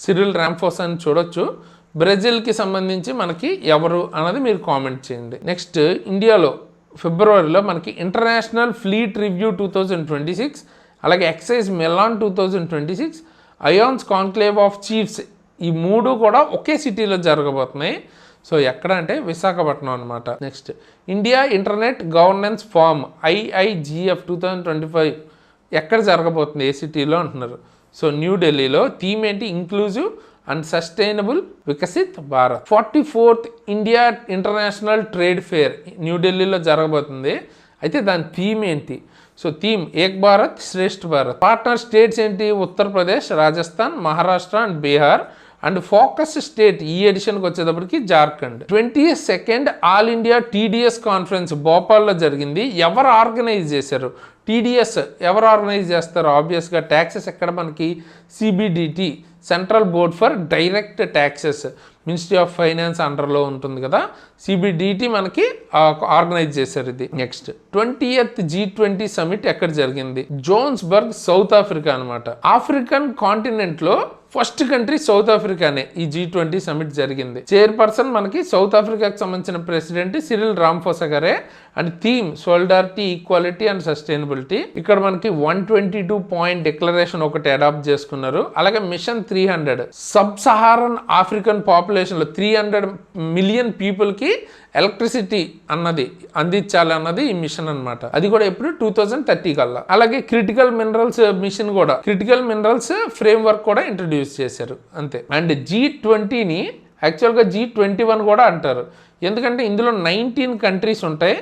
సిరిల్ రాంఫోసా అని చూడొచ్చు. బ్రెజిల్కి సంబంధించి మనకి ఎవరు అన్నది మీరు కామెంట్ చేయండి. నెక్స్ట్ ఇండియాలో ఫిబ్రవరిలో మనకి ఇంటర్నేషనల్ ఫ్లీట్ రివ్యూ 2026, అలాగే exercise Milan 2026, IONS conclave of chiefs, ఈ 3 కూడా ఒకే సిటీలో జరగబోతున్నాయి. సో ఎక్కడ అంటే విశాఖపట్నం అనమాట. Next India internet governance forum IIGF 2025 ఎక్కడ జరగబోతుంది, ఏ సిటీలో అంటున్నారు. సో న్యూఢిల్లీలో. థీమ్ ఏంటి? Inclusive and sustainable Viksit Bharat. 44th India international trade fair న్యూఢిల్లీలో జరగబోతుంది. అయితే దాని థీమ్ ఏంటి? సో థీమ్ ఏక్ భారత్ శ్రేష్ఠ భారత్. పార్ట్నర్ స్టేట్స్ ఏంటి? Uttar Pradesh, Rajasthan, Maharashtra and Bihar. And focus state ఈ ఎడిషన్కి వచ్చేటప్పటికి Jharkhand. 22nd all India TDS conference భోపాల్లో జరిగింది. ఎవరు ఆర్గనైజ్ చేశారు? టీడీఎస్ ఎవరు ఆర్గనైజ్ చేస్తారు? ఆబ్వియస్గా ట్యాక్సెస్ ఎక్కడ మనకి CBDT, central board for direct taxes, ministry of finance అండర్లో ఉంటుంది కదా. సిబిడిటి మనకి ఆర్గనైజ్ చేశారు ఇది. నెక్స్ట్ 20th G20 సమిట్ ఎక్కడ జరిగింది? జోన్స్బర్గ్, సౌత్ ఆఫ్రికా అనమాట. ఆఫ్రికన్ కాంటినెంట్లో ఫస్ట్ కంట్రీ సౌత్ ఆఫ్రికానే ఈ G20 సమిట్ జరిగింది. చైర్పర్సన్ మనకి సౌత్ ఆఫ్రికాకి సంబంధించిన ప్రెసిడెంట్ సిరిల్ రామఫోసా గారే. And theme solidarity, equality and sustainability. ఇక్కడ మనకి 122 పాయింట్ డిక్లరేషన్ ఒకటి అడాప్ట్ చేసుకున్నారు. అలాగే మిషన్ 300 సబ్ సహారన్ ఆఫ్రికన్ పాపులేషన్లో 300 మిలియన్ పీపుల్కి ఎలక్ట్రిసిటీ అన్నది అందించాలి అన్నది ఈ మిషన్ అనమాట. అది కూడా ఎప్పుడు 2030 కల్లా. అలాగే క్రిటికల్ మినరల్స్ మిషన్ కూడా, క్రిటికల్ మినరల్స్ ఫ్రేమ్ వర్క్ కూడా ఇంట్రడ్యూస్ చేశారు అంతే. అండ్ G20ని యాక్చువల్గా G21 కూడా అంటారు. ఎందుకంటే ఇందులో 19 కంట్రీస్ ఉంటాయి.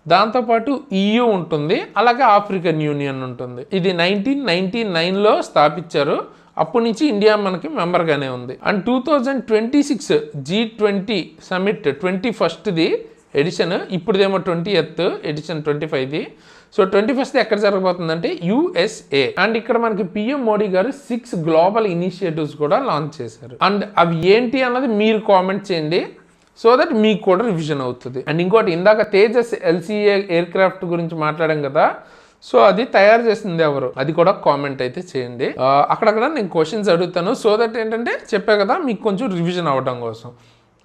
దాంతోపాటు EU ఉంటుంది, అలాగే ఆఫ్రికన్ యూనియన్ ఉంటుంది. ఇది 1999లో స్థాపించారు. అప్పటి నుంచి ఇండియా మనకి మెంబర్గానే ఉంది. And 2026 G20 summit 21st edition, ఇప్పుడుదేమో 20th ఎడిషన్ 25ది. సో 21st ఎక్కడ జరగబోతుందంటే USA. అండ్ ఇక్కడ మనకి PM మోడీ గారు 6 గ్లోబల్ ఇనిషియేటివ్స్ కూడా లాంచ్ చేశారు. అండ్ అవి ఏంటి అన్నది మీరు కామెంట్ చేయండి, సో దట్ మీకు కూడా రివిజన్ అవుతుంది. అండ్ ఇంకోటి, ఇందాక తేజస్ LCA ఎయిర్ క్రాఫ్ట్ గురించి మాట్లాడాం కదా, సో అది తయారు చేసింది ఎవరు, అది కూడా కామెంట్ అయితే చేయండి. అక్కడక్కడ నేను క్వశ్చన్స్ అడుగుతాను, సో దట్ ఏంటంటే చెప్పా కదా మీకు కొంచెం రివిజన్ అవ్వడం కోసం.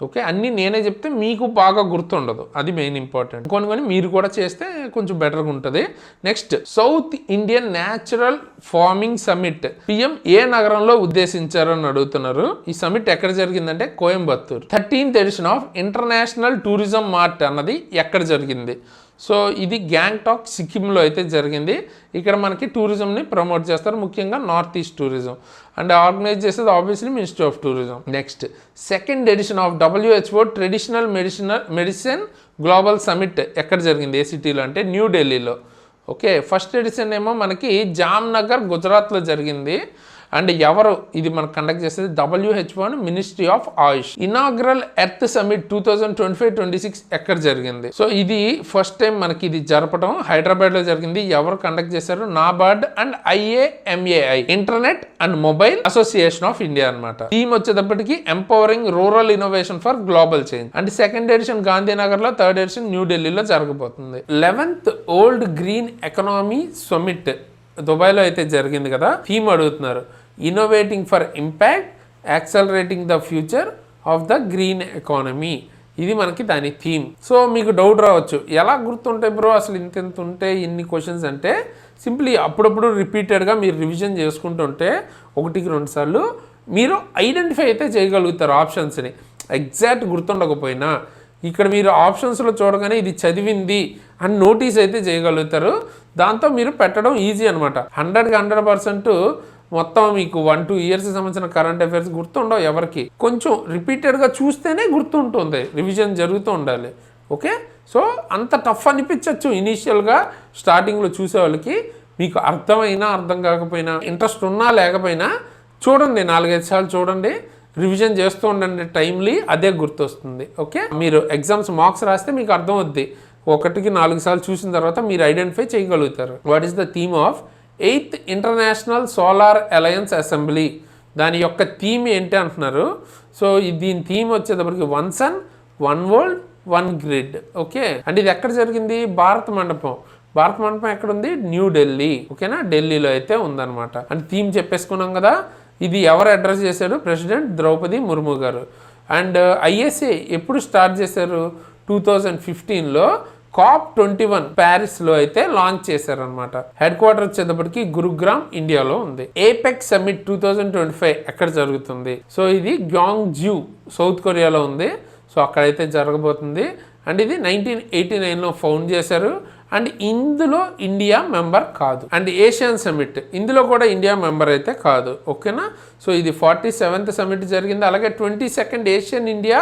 ఓకే, అన్నీ నేనే చెప్తే మీకు బాగా గుర్తుండదు, అది మెయిన్ ఇంపార్టెంట్. కొన్ని మీరు కూడా చేస్తే కొంచెం బెటర్గా ఉంటుంది. Next, south Indian natural farming summit PM ఏ నగరంలో ఉద్దేశించారు అని అడుగుతున్నారు. ఈ సమిట్ ఎక్కడ జరిగిందంటే Coimbatore. 13th edition of international tourism mart అన్నది ఎక్కడ జరిగింది? సో ఇది గ్యాంగ్టాక్, సిక్కింలో అయితే జరిగింది. ఇక్కడ మనకి టూరిజంని ప్రమోట్ చేస్తారు, ముఖ్యంగా north east tourism. And organise చేసేది obviously ministry of tourism. Next, 2nd edition of WHO traditional medicine global summit ఎక్కడ జరిగింది? ఏ సిటీలో అంటే న్యూఢిల్లీలో. ఓకే, ఫస్ట్ ఎడిషన్ ఏమో మనకి జామ్నగర్, గుజరాత్లో జరిగింది. అండ్ ఎవరు ఇది మనకు కండక్ట్ చేసేది? WHO ministry of Ayush. Inaugural earth summit 2025-26 ఎక్కడ జరిగింది? సో ఇది ఫస్ట్ టైం మనకి ఇది జరపడం హైదరాబాద్లో జరిగింది. ఎవరు కండక్ట్ చేశారు? NABARD and IAMAI, internet and mobile association of India అనమాట. థీమ్ వచ్చేటప్పటికి empowering rural innovation for global change. And 2nd edition గాంధీనగర్లో, 3rd ఎడిషన్ న్యూఢిల్లీలో జరగబోతుంది. 11th old green economy summit దుబాయ్లో అయితే జరిగింది కదా. థీమ్ అడుగుతున్నారు, innovating for impact, accelerating the future of the green economy. ఇది మనకి దాని థీమ్. సో మీకు డౌట్ రావచ్చు, ఎలా గుర్తుంటాయి బ్రో అసలు ఇంత ఉంటే ఇన్ని క్వశ్చన్స్ అంటే? సింప్లీ అప్పుడప్పుడు రిపీటెడ్గా మీరు రివిజన్ చేసుకుంటుంటే 1-2 సార్లు మీరు ఐడెంటిఫై అయితే చేయగలుగుతారు ఆప్షన్స్ని. ఎగ్జాక్ట్ గుర్తుండకపోయినా ఇక్కడ మీరు ఆప్షన్స్లో చూడగానే ఇది చదివింది అని నోటీస్ అయితే చేయగలుగుతారు. దాంతో మీరు పెట్టడం ఈజీ అనమాట. 100కి 100% మొత్తం మీకు 1-2 ఇయర్స్కి సంబంధించిన కరెంట్ అఫైర్స్ గుర్తుండవు ఎవరికి. కొంచెం రిపీటెడ్గా చూస్తేనే గుర్తుంటుంది, రివిజన్ జరుగుతూ ఉండాలి. ఓకే, సో అంత టఫ్ అనిపించవచ్చు ఇనీషియల్గా స్టార్టింగ్లో చూసే వాళ్ళకి. మీకు అర్థమైనా అర్థం కాకపోయినా, ఇంట్రెస్ట్ ఉన్నా లేకపోయినా చూడండి, 4-5 సార్లు చూడండి, రివిజన్ చేస్తూ ఉండండి టైమ్లీ, అదే గుర్తొస్తుంది. ఓకే, మీరు ఎగ్జామ్స్ మార్క్స్ రాస్తే మీకు అర్థం అవుద్ది. 1కి 4 సార్లు చూసిన తర్వాత మీరు ఐడెంటిఫై చేయగలుగుతారు. What is the theme of 8th international solar alliance assembly? దాని యొక్క థీమ్ ఏంటి అంటున్నారు. సో దీని థీమ్ వచ్చేటప్పటికి 1 Sun, 1 World, 1 Grid. Okay, and ఇది ఎక్కడ జరిగింది? భారత మండపం. భారత మండపం ఎక్కడ ఉంది? న్యూఢిల్లీ. ఓకేనా, ఢిల్లీలో అయితే ఉందన్నమాట. అండ్ థీమ్ చెప్పేసుకున్నాం కదా. ఇది ఎవరు అడ్రస్ చేశారు? ప్రెసిడెంట్ ద్రౌపది ముర్ము గారు. అండ్ ISA ఎప్పుడు స్టార్ట్ చేశారు? 2015లో COP21 ప్యారిస్లో అయితే లాంచ్ చేశారనమాట. హెడ్ క్వార్టర్ వచ్చేటప్పటికి గురుగ్రామ్, ఇండియాలో ఉంది. ఏపెక్ సమిట్ 2025 ఎక్కడ జరుగుతుంది? సో ఇది గ్యాంగ్జూ, సౌత్ కొరియాలో ఉంది. సో అక్కడైతే జరగబోతుంది. అండ్ ఇది 1989లో ఫౌండ్ చేశారు. అండ్ ఇందులో ఇండియా మెంబర్ కాదు. అండ్ ఏషియన్ సమిట్, ఇందులో కూడా ఇండియా మెంబర్ అయితే కాదు. ఓకేనా, సో ఇది 47th సమిట్ జరిగింది. అలాగే 22nd ఏషియన్ ఇండియా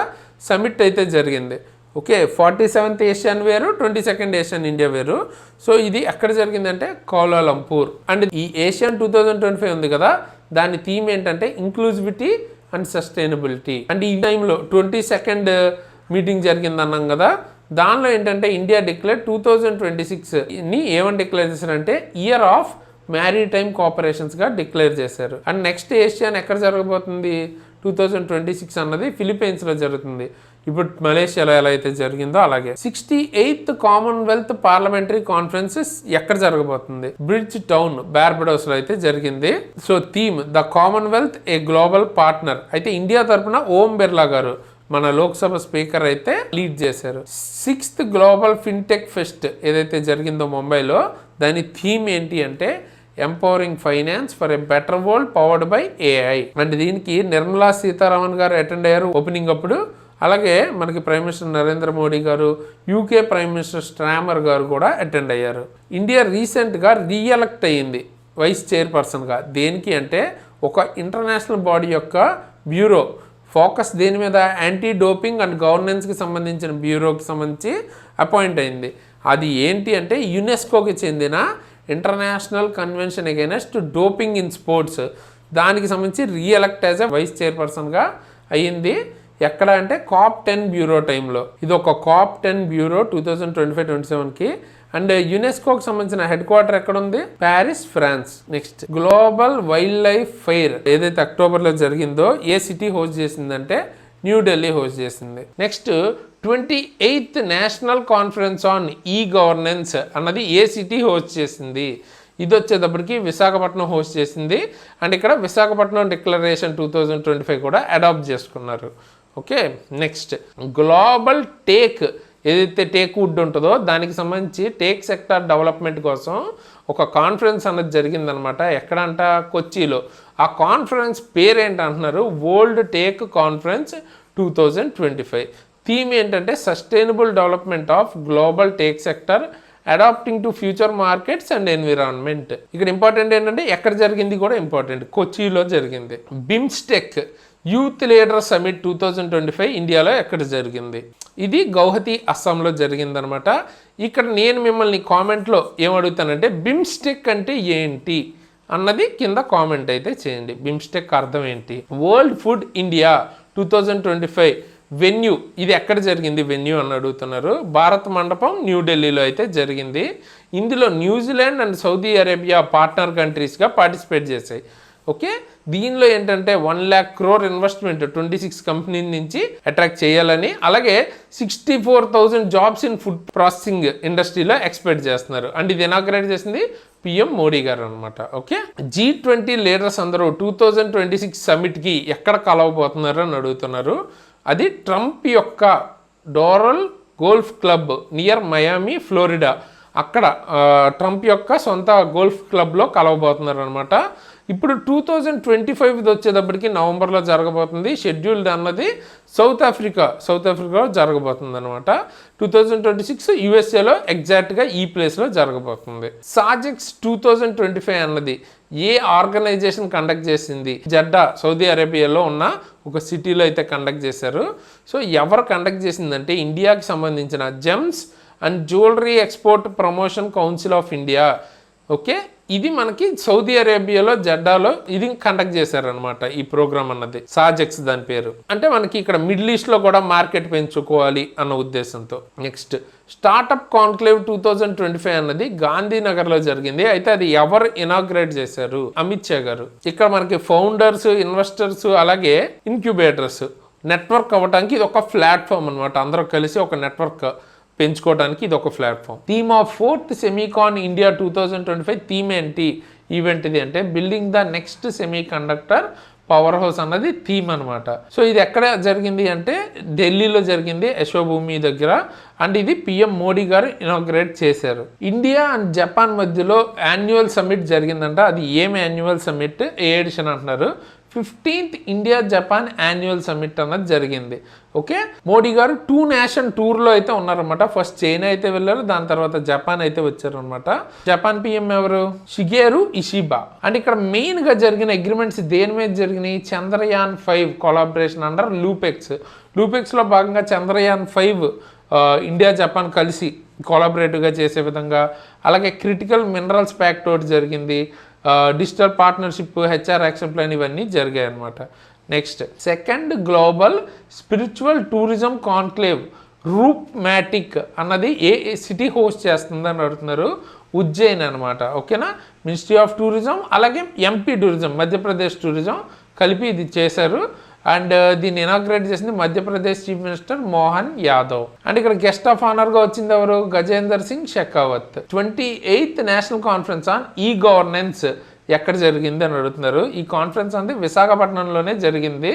సమిట్ అయితే జరిగింది. ఓకే, 47th ఏషియన్ వేరు, 22nd ఏషియన్ ఇండియా వేరు. సో ఇది ఎక్కడ జరిగిందంటే కౌలాలంపూర్. అండ్ ఈ ఏషియన్ 2025 ఉంది కదా, దాని థీమ్ ఏంటంటే ఇంక్లూజివిటీ అండ్ సస్టైనబిలిటీ. అండ్ ఈ టైంలో 22nd మీటింగ్ జరిగింది అన్నాం కదా, దానిలో ఏంటంటే ఇండియా డిక్లేర్ 2026ని ఏమని డిక్లేర్ చేశారంటే ఇయర్ ఆఫ్ మ్యారిటైమ్ కోఆపరేషన్స్గా డిక్లేర్ చేశారు. అండ్ నెక్స్ట్ ఏషియన్ ఎక్కడ జరగబోతుంది 2026 అన్నది ఫిలిప్పైన్స్లో జరుగుతుంది. ఇప్పుడు మలేషియాలో ఎలా అయితే జరిగిందో అలాగే. 68th కామన్వెల్త్ పార్లమెంటరీ కాన్ఫరెన్సెస్ ఎక్కడ జరగబోతుంది? బ్రిడ్జ్ టౌన్ బార్బడోస్లో అయితే జరిగింది. So theme the Commonwealth a global partner. అయితే ఇండియా తరఫున ఓం బిర్లా గారు మన లోక్సభ స్పీకర్ అయితే లీడ్ చేశారు. 6th గ్లోబల్ ఫిన్టెక్ ఫెస్ట్ ఏదైతే జరిగిందో ముంబైలో, దాని థీమ్ ఏంటి అంటే empowering finance for a better world powered by AI. And దీనికి నిర్మలా సీతారామన్ గారు అటెండ్ అయ్యారు ఓపెనింగ్ అప్పుడు. అలాగే మనకి ప్రైమ్ మినిస్టర్ నరేంద్ర మోడీ గారు, యూకే ప్రైమ్ మినిస్టర్ స్ట్రామర్ గారు కూడా అటెండ్ అయ్యారు. ఇండియా రీసెంట్గా రీఎలెక్ట్ అయ్యింది వైస్ చైర్పర్సన్గా. దేనికి అంటే ఒక ఇంటర్నేషనల్ బాడీ యొక్క బ్యూరో, ఫోకస్ దేని మీద, యాంటీ డోపింగ్ అండ్ గవర్నెన్స్కి సంబంధించిన బ్యూరోకి సంబంధించి అపాయింట్ అయింది. అది ఏంటి అంటే యునెస్కోకి చెందిన international convention against doping in sports. దానికి సంబంధించి రీఎలెక్ట్ యాజ్ ఎ వైస్ చైర్పర్సన్గా అయ్యింది. ఎక్కడ అంటే COP10 బ్యూరో టైంలో. ఇది ఒక COP10 బ్యూరో 2025-27కి. అండ్ యునెస్కోకి సంబంధించిన హెడ్ క్వార్టర్ ఎక్కడ ఉంది? Paris, France. Next global wildlife fair ఏదైతే అక్టోబర్లో జరిగిందో ఏ సిటీ హోస్ట్ చేసిందంటే న్యూఢిల్లీ హోస్ట్ చేసింది. Next 28th national conference on e governance అన్నది ఏ సిటీ హోస్ట్ చేసింది? ఇది వచ్చేటప్పటికి విశాఖపట్నం హోస్ట్ చేసింది. అండ్ ఇక్కడ విశాఖపట్నం డిక్లరేషన్ 2025 కూడా అడాప్ట్ చేసుకున్నారు. ఓకే, నెక్స్ట్ గ్లోబల్ టేక్ ఏదైతే టేక్ వుడ్ ఉంటుందో దానికి సంబంధించి టేక్ సెక్టార్ డెవలప్మెంట్ కోసం ఒక కాన్ఫరెన్స్ అన్నది జరిగిందనమాట. ఎక్కడంట? కొచ్చిలో. ఆ కాన్ఫరెన్స్ పేరేంటి అంటున్నారు? World teak conference 2025. థీమ్ ఏంటంటే sustainable development of global teak sector adapting to future markets and environment. ఇక్కడ ఇంపార్టెంట్ ఏంటంటే ఎక్కడ జరిగింది కూడా ఇంపార్టెంట్, కొచ్చిలో జరిగింది. బిమ్స్టెక్ యూత్ లీడర్ సమిట్ 2025 ఇండియాలో ఎక్కడ జరిగింది? ఇది గౌహతి, అస్సాంలో జరిగిందనమాట. ఇక్కడ నేను మిమ్మల్ని కామెంట్లో ఏమడుగుతానంటే బిమ్స్టెక్ అంటే ఏంటి అన్నది కింద కామెంట్ అయితే చేయండి. బిమ్స్టెక్ అర్థం ఏంటి? వరల్డ్ ఫుడ్ ఇండియా 2025 వెన్యూ ఇది ఎక్కడ జరిగింది వెన్యూ అని అడుగుతున్నారు. భారత్ మండపం న్యూఢిల్లీలో అయితే జరిగింది. ఇందులో New Zealand and Saudi Arabia partner కంట్రీస్గా పార్టిసిపేట్ చేశాయి. ఓకే, దీనిలో ఏంటంటే 1 lakh crore ఇన్వెస్ట్మెంట్ 26 కంపెనీ నుంచి అట్రాక్ట్ చేయాలని, అలాగే 64,000 జాబ్స్ ఇన్ ఫుడ్ ప్రాసెసింగ్ ఇండస్ట్రీలో ఎక్స్పెక్ట్ చేస్తున్నారు. అండ్ ఇది ఇనాగ్రేట్ చేసింది పిఎం మోడీ గారు అనమాట. ఓకే, G20 లీడర్స్ అందరూ 2026 సమిట్కి ఎక్కడ కలవబోతున్నారు అని అడుగుతున్నారు. అది ట్రంప్ యొక్క Doral golf club near Miami, Florida. అక్కడ ట్రంప్ యొక్క సొంత గోల్ఫ్ క్లబ్లో కలవబోతున్నారు అనమాట. ఇప్పుడు 2025 వచ్చేటప్పటికి నవంబర్లో జరగబోతుంది. షెడ్యూల్డ్ అన్నది సౌత్ ఆఫ్రికాలో జరగబోతుంది అనమాట. 2026 యుఎస్ఏలో ఎగ్జాక్ట్గా ఈ ప్లేస్లో జరగబోతుంది. సాజెక్స్ 2025 అన్నది ఏ ఆర్గనైజేషన్ కండక్ట్ చేసింది? జడ్డా, సౌదీ అరేబియాలో ఉన్న ఒక సిటీలో అయితే కండక్ట్ చేశారు. సో ఎవరు కండక్ట్ చేసిందంటే ఇండియాకి సంబంధించిన gems and jewellery export promotion council of India. Okay, ఇది మనకి సౌదీ అరేబియాలో జడ్డాలో ఇది కండక్ట్ చేశారనమాట. ఈ ప్రోగ్రామ్ అన్నది సాజెక్స్ దాని పేరు. అంటే మనకి ఇక్కడ మిడిల్ ఈస్ట్లో కూడా మార్కెట్ పెంచుకోవాలి అన్న ఉద్దేశంతో. నెక్స్ట్ స్టార్టప్ కాన్క్లేవ్ 2025 అన్నది గాంధీనగర్లో జరిగింది. అయితే అది ఎవరు ఇనాగ్రేట్ చేశారు? అమిత్ షా గారు. ఇక్కడ మనకి ఫౌండర్స్, ఇన్వెస్టర్స్, అలాగే ఇన్క్యుబేటర్స్ నెట్వర్క్ అవ్వడానికి ఇది ఒక ప్లాట్ఫామ్ అనమాట. అందరూ కలిసి ఒక నెట్వర్క్ పెంచుకోవడానికి ఇది ఒక platform. Theme of 4th SEMICON India 2025 theme ఏంటి? ఈవెంట్ ఇది అంటే building the next semi conductor power house అన్నది థీమ్ అనమాట. సో ఇది ఎక్కడ జరిగింది అంటే ఢిల్లీలో జరిగింది, యశోభూమి దగ్గర. అండ్ ఇది పిఎం మోడీ గారు ఇనాగ్రేట్ చేశారు. ఇండియా అండ్ జపాన్ మధ్యలో యాన్యువల్ సమ్మిట్ జరిగిందంట. అది ఏమి యాన్యువల్ సమ్మిట్? ఏ ఎడిషన్ అంటున్నారు? 15th India Japan annual summit అన్నది జరిగింది. ఓకే, మోడీ గారు 2 నేషన్ టూర్లో అయితే ఉన్నారనమాట. ఫస్ట్ చైనా అయితే వెళ్ళారు, దాని తర్వాత జపాన్ అయితే వచ్చారు అనమాట. జపాన్ పిఎం ఎవరు? షిగేరు ఇషిబా. అండ్ ఇక్కడ మెయిన్గా జరిగిన అగ్రిమెంట్స్ దేని మీద జరిగినాయి? చంద్రయాన్ 5 కొలాబరేషన్ అండర్ లూపెక్స్లో భాగంగా చంద్రయాన్ 5 ఇండియా జపాన్ కలిసి కొలాబరేటివ్గా చేసే విధంగా, అలాగే క్రిటికల్ మినరల్స్ ప్యాక్ట్ ఒకటి జరిగింది, digital partnership, HR action plan ఇవన్నీ జరిగాయి అనమాట. Next second global spiritual tourism conclave రూప్ మ్యాటిక్ అన్నది ఏ సిటీ హోస్ట్ చేస్తుందని అడుగుతున్నారు. ఉజ్జయిన్ అనమాట. ఓకేనా, మినిస్ట్రీ ఆఫ్ టూరిజం అలాగే ఎంపీ టూరిజం మధ్యప్రదేశ్ టూరిజం కలిపి ఇది చేశారు. అండ్ దీన్ని ఇనాగ్రేట్ చేసింది Madhya Pradesh chief minister Mohan Yadav. And ఇక్కడ గెస్ట్ ఆఫ్ ఆనర్గా వచ్చింది ఎవరు? Gajendra Singh Shekhawat. 28th national conference on e governance ఎక్కడ జరిగింది అని అడుగుతున్నారు. ఈ కాన్ఫరెన్స్ అనేది విశాఖపట్నంలోనే జరిగింది.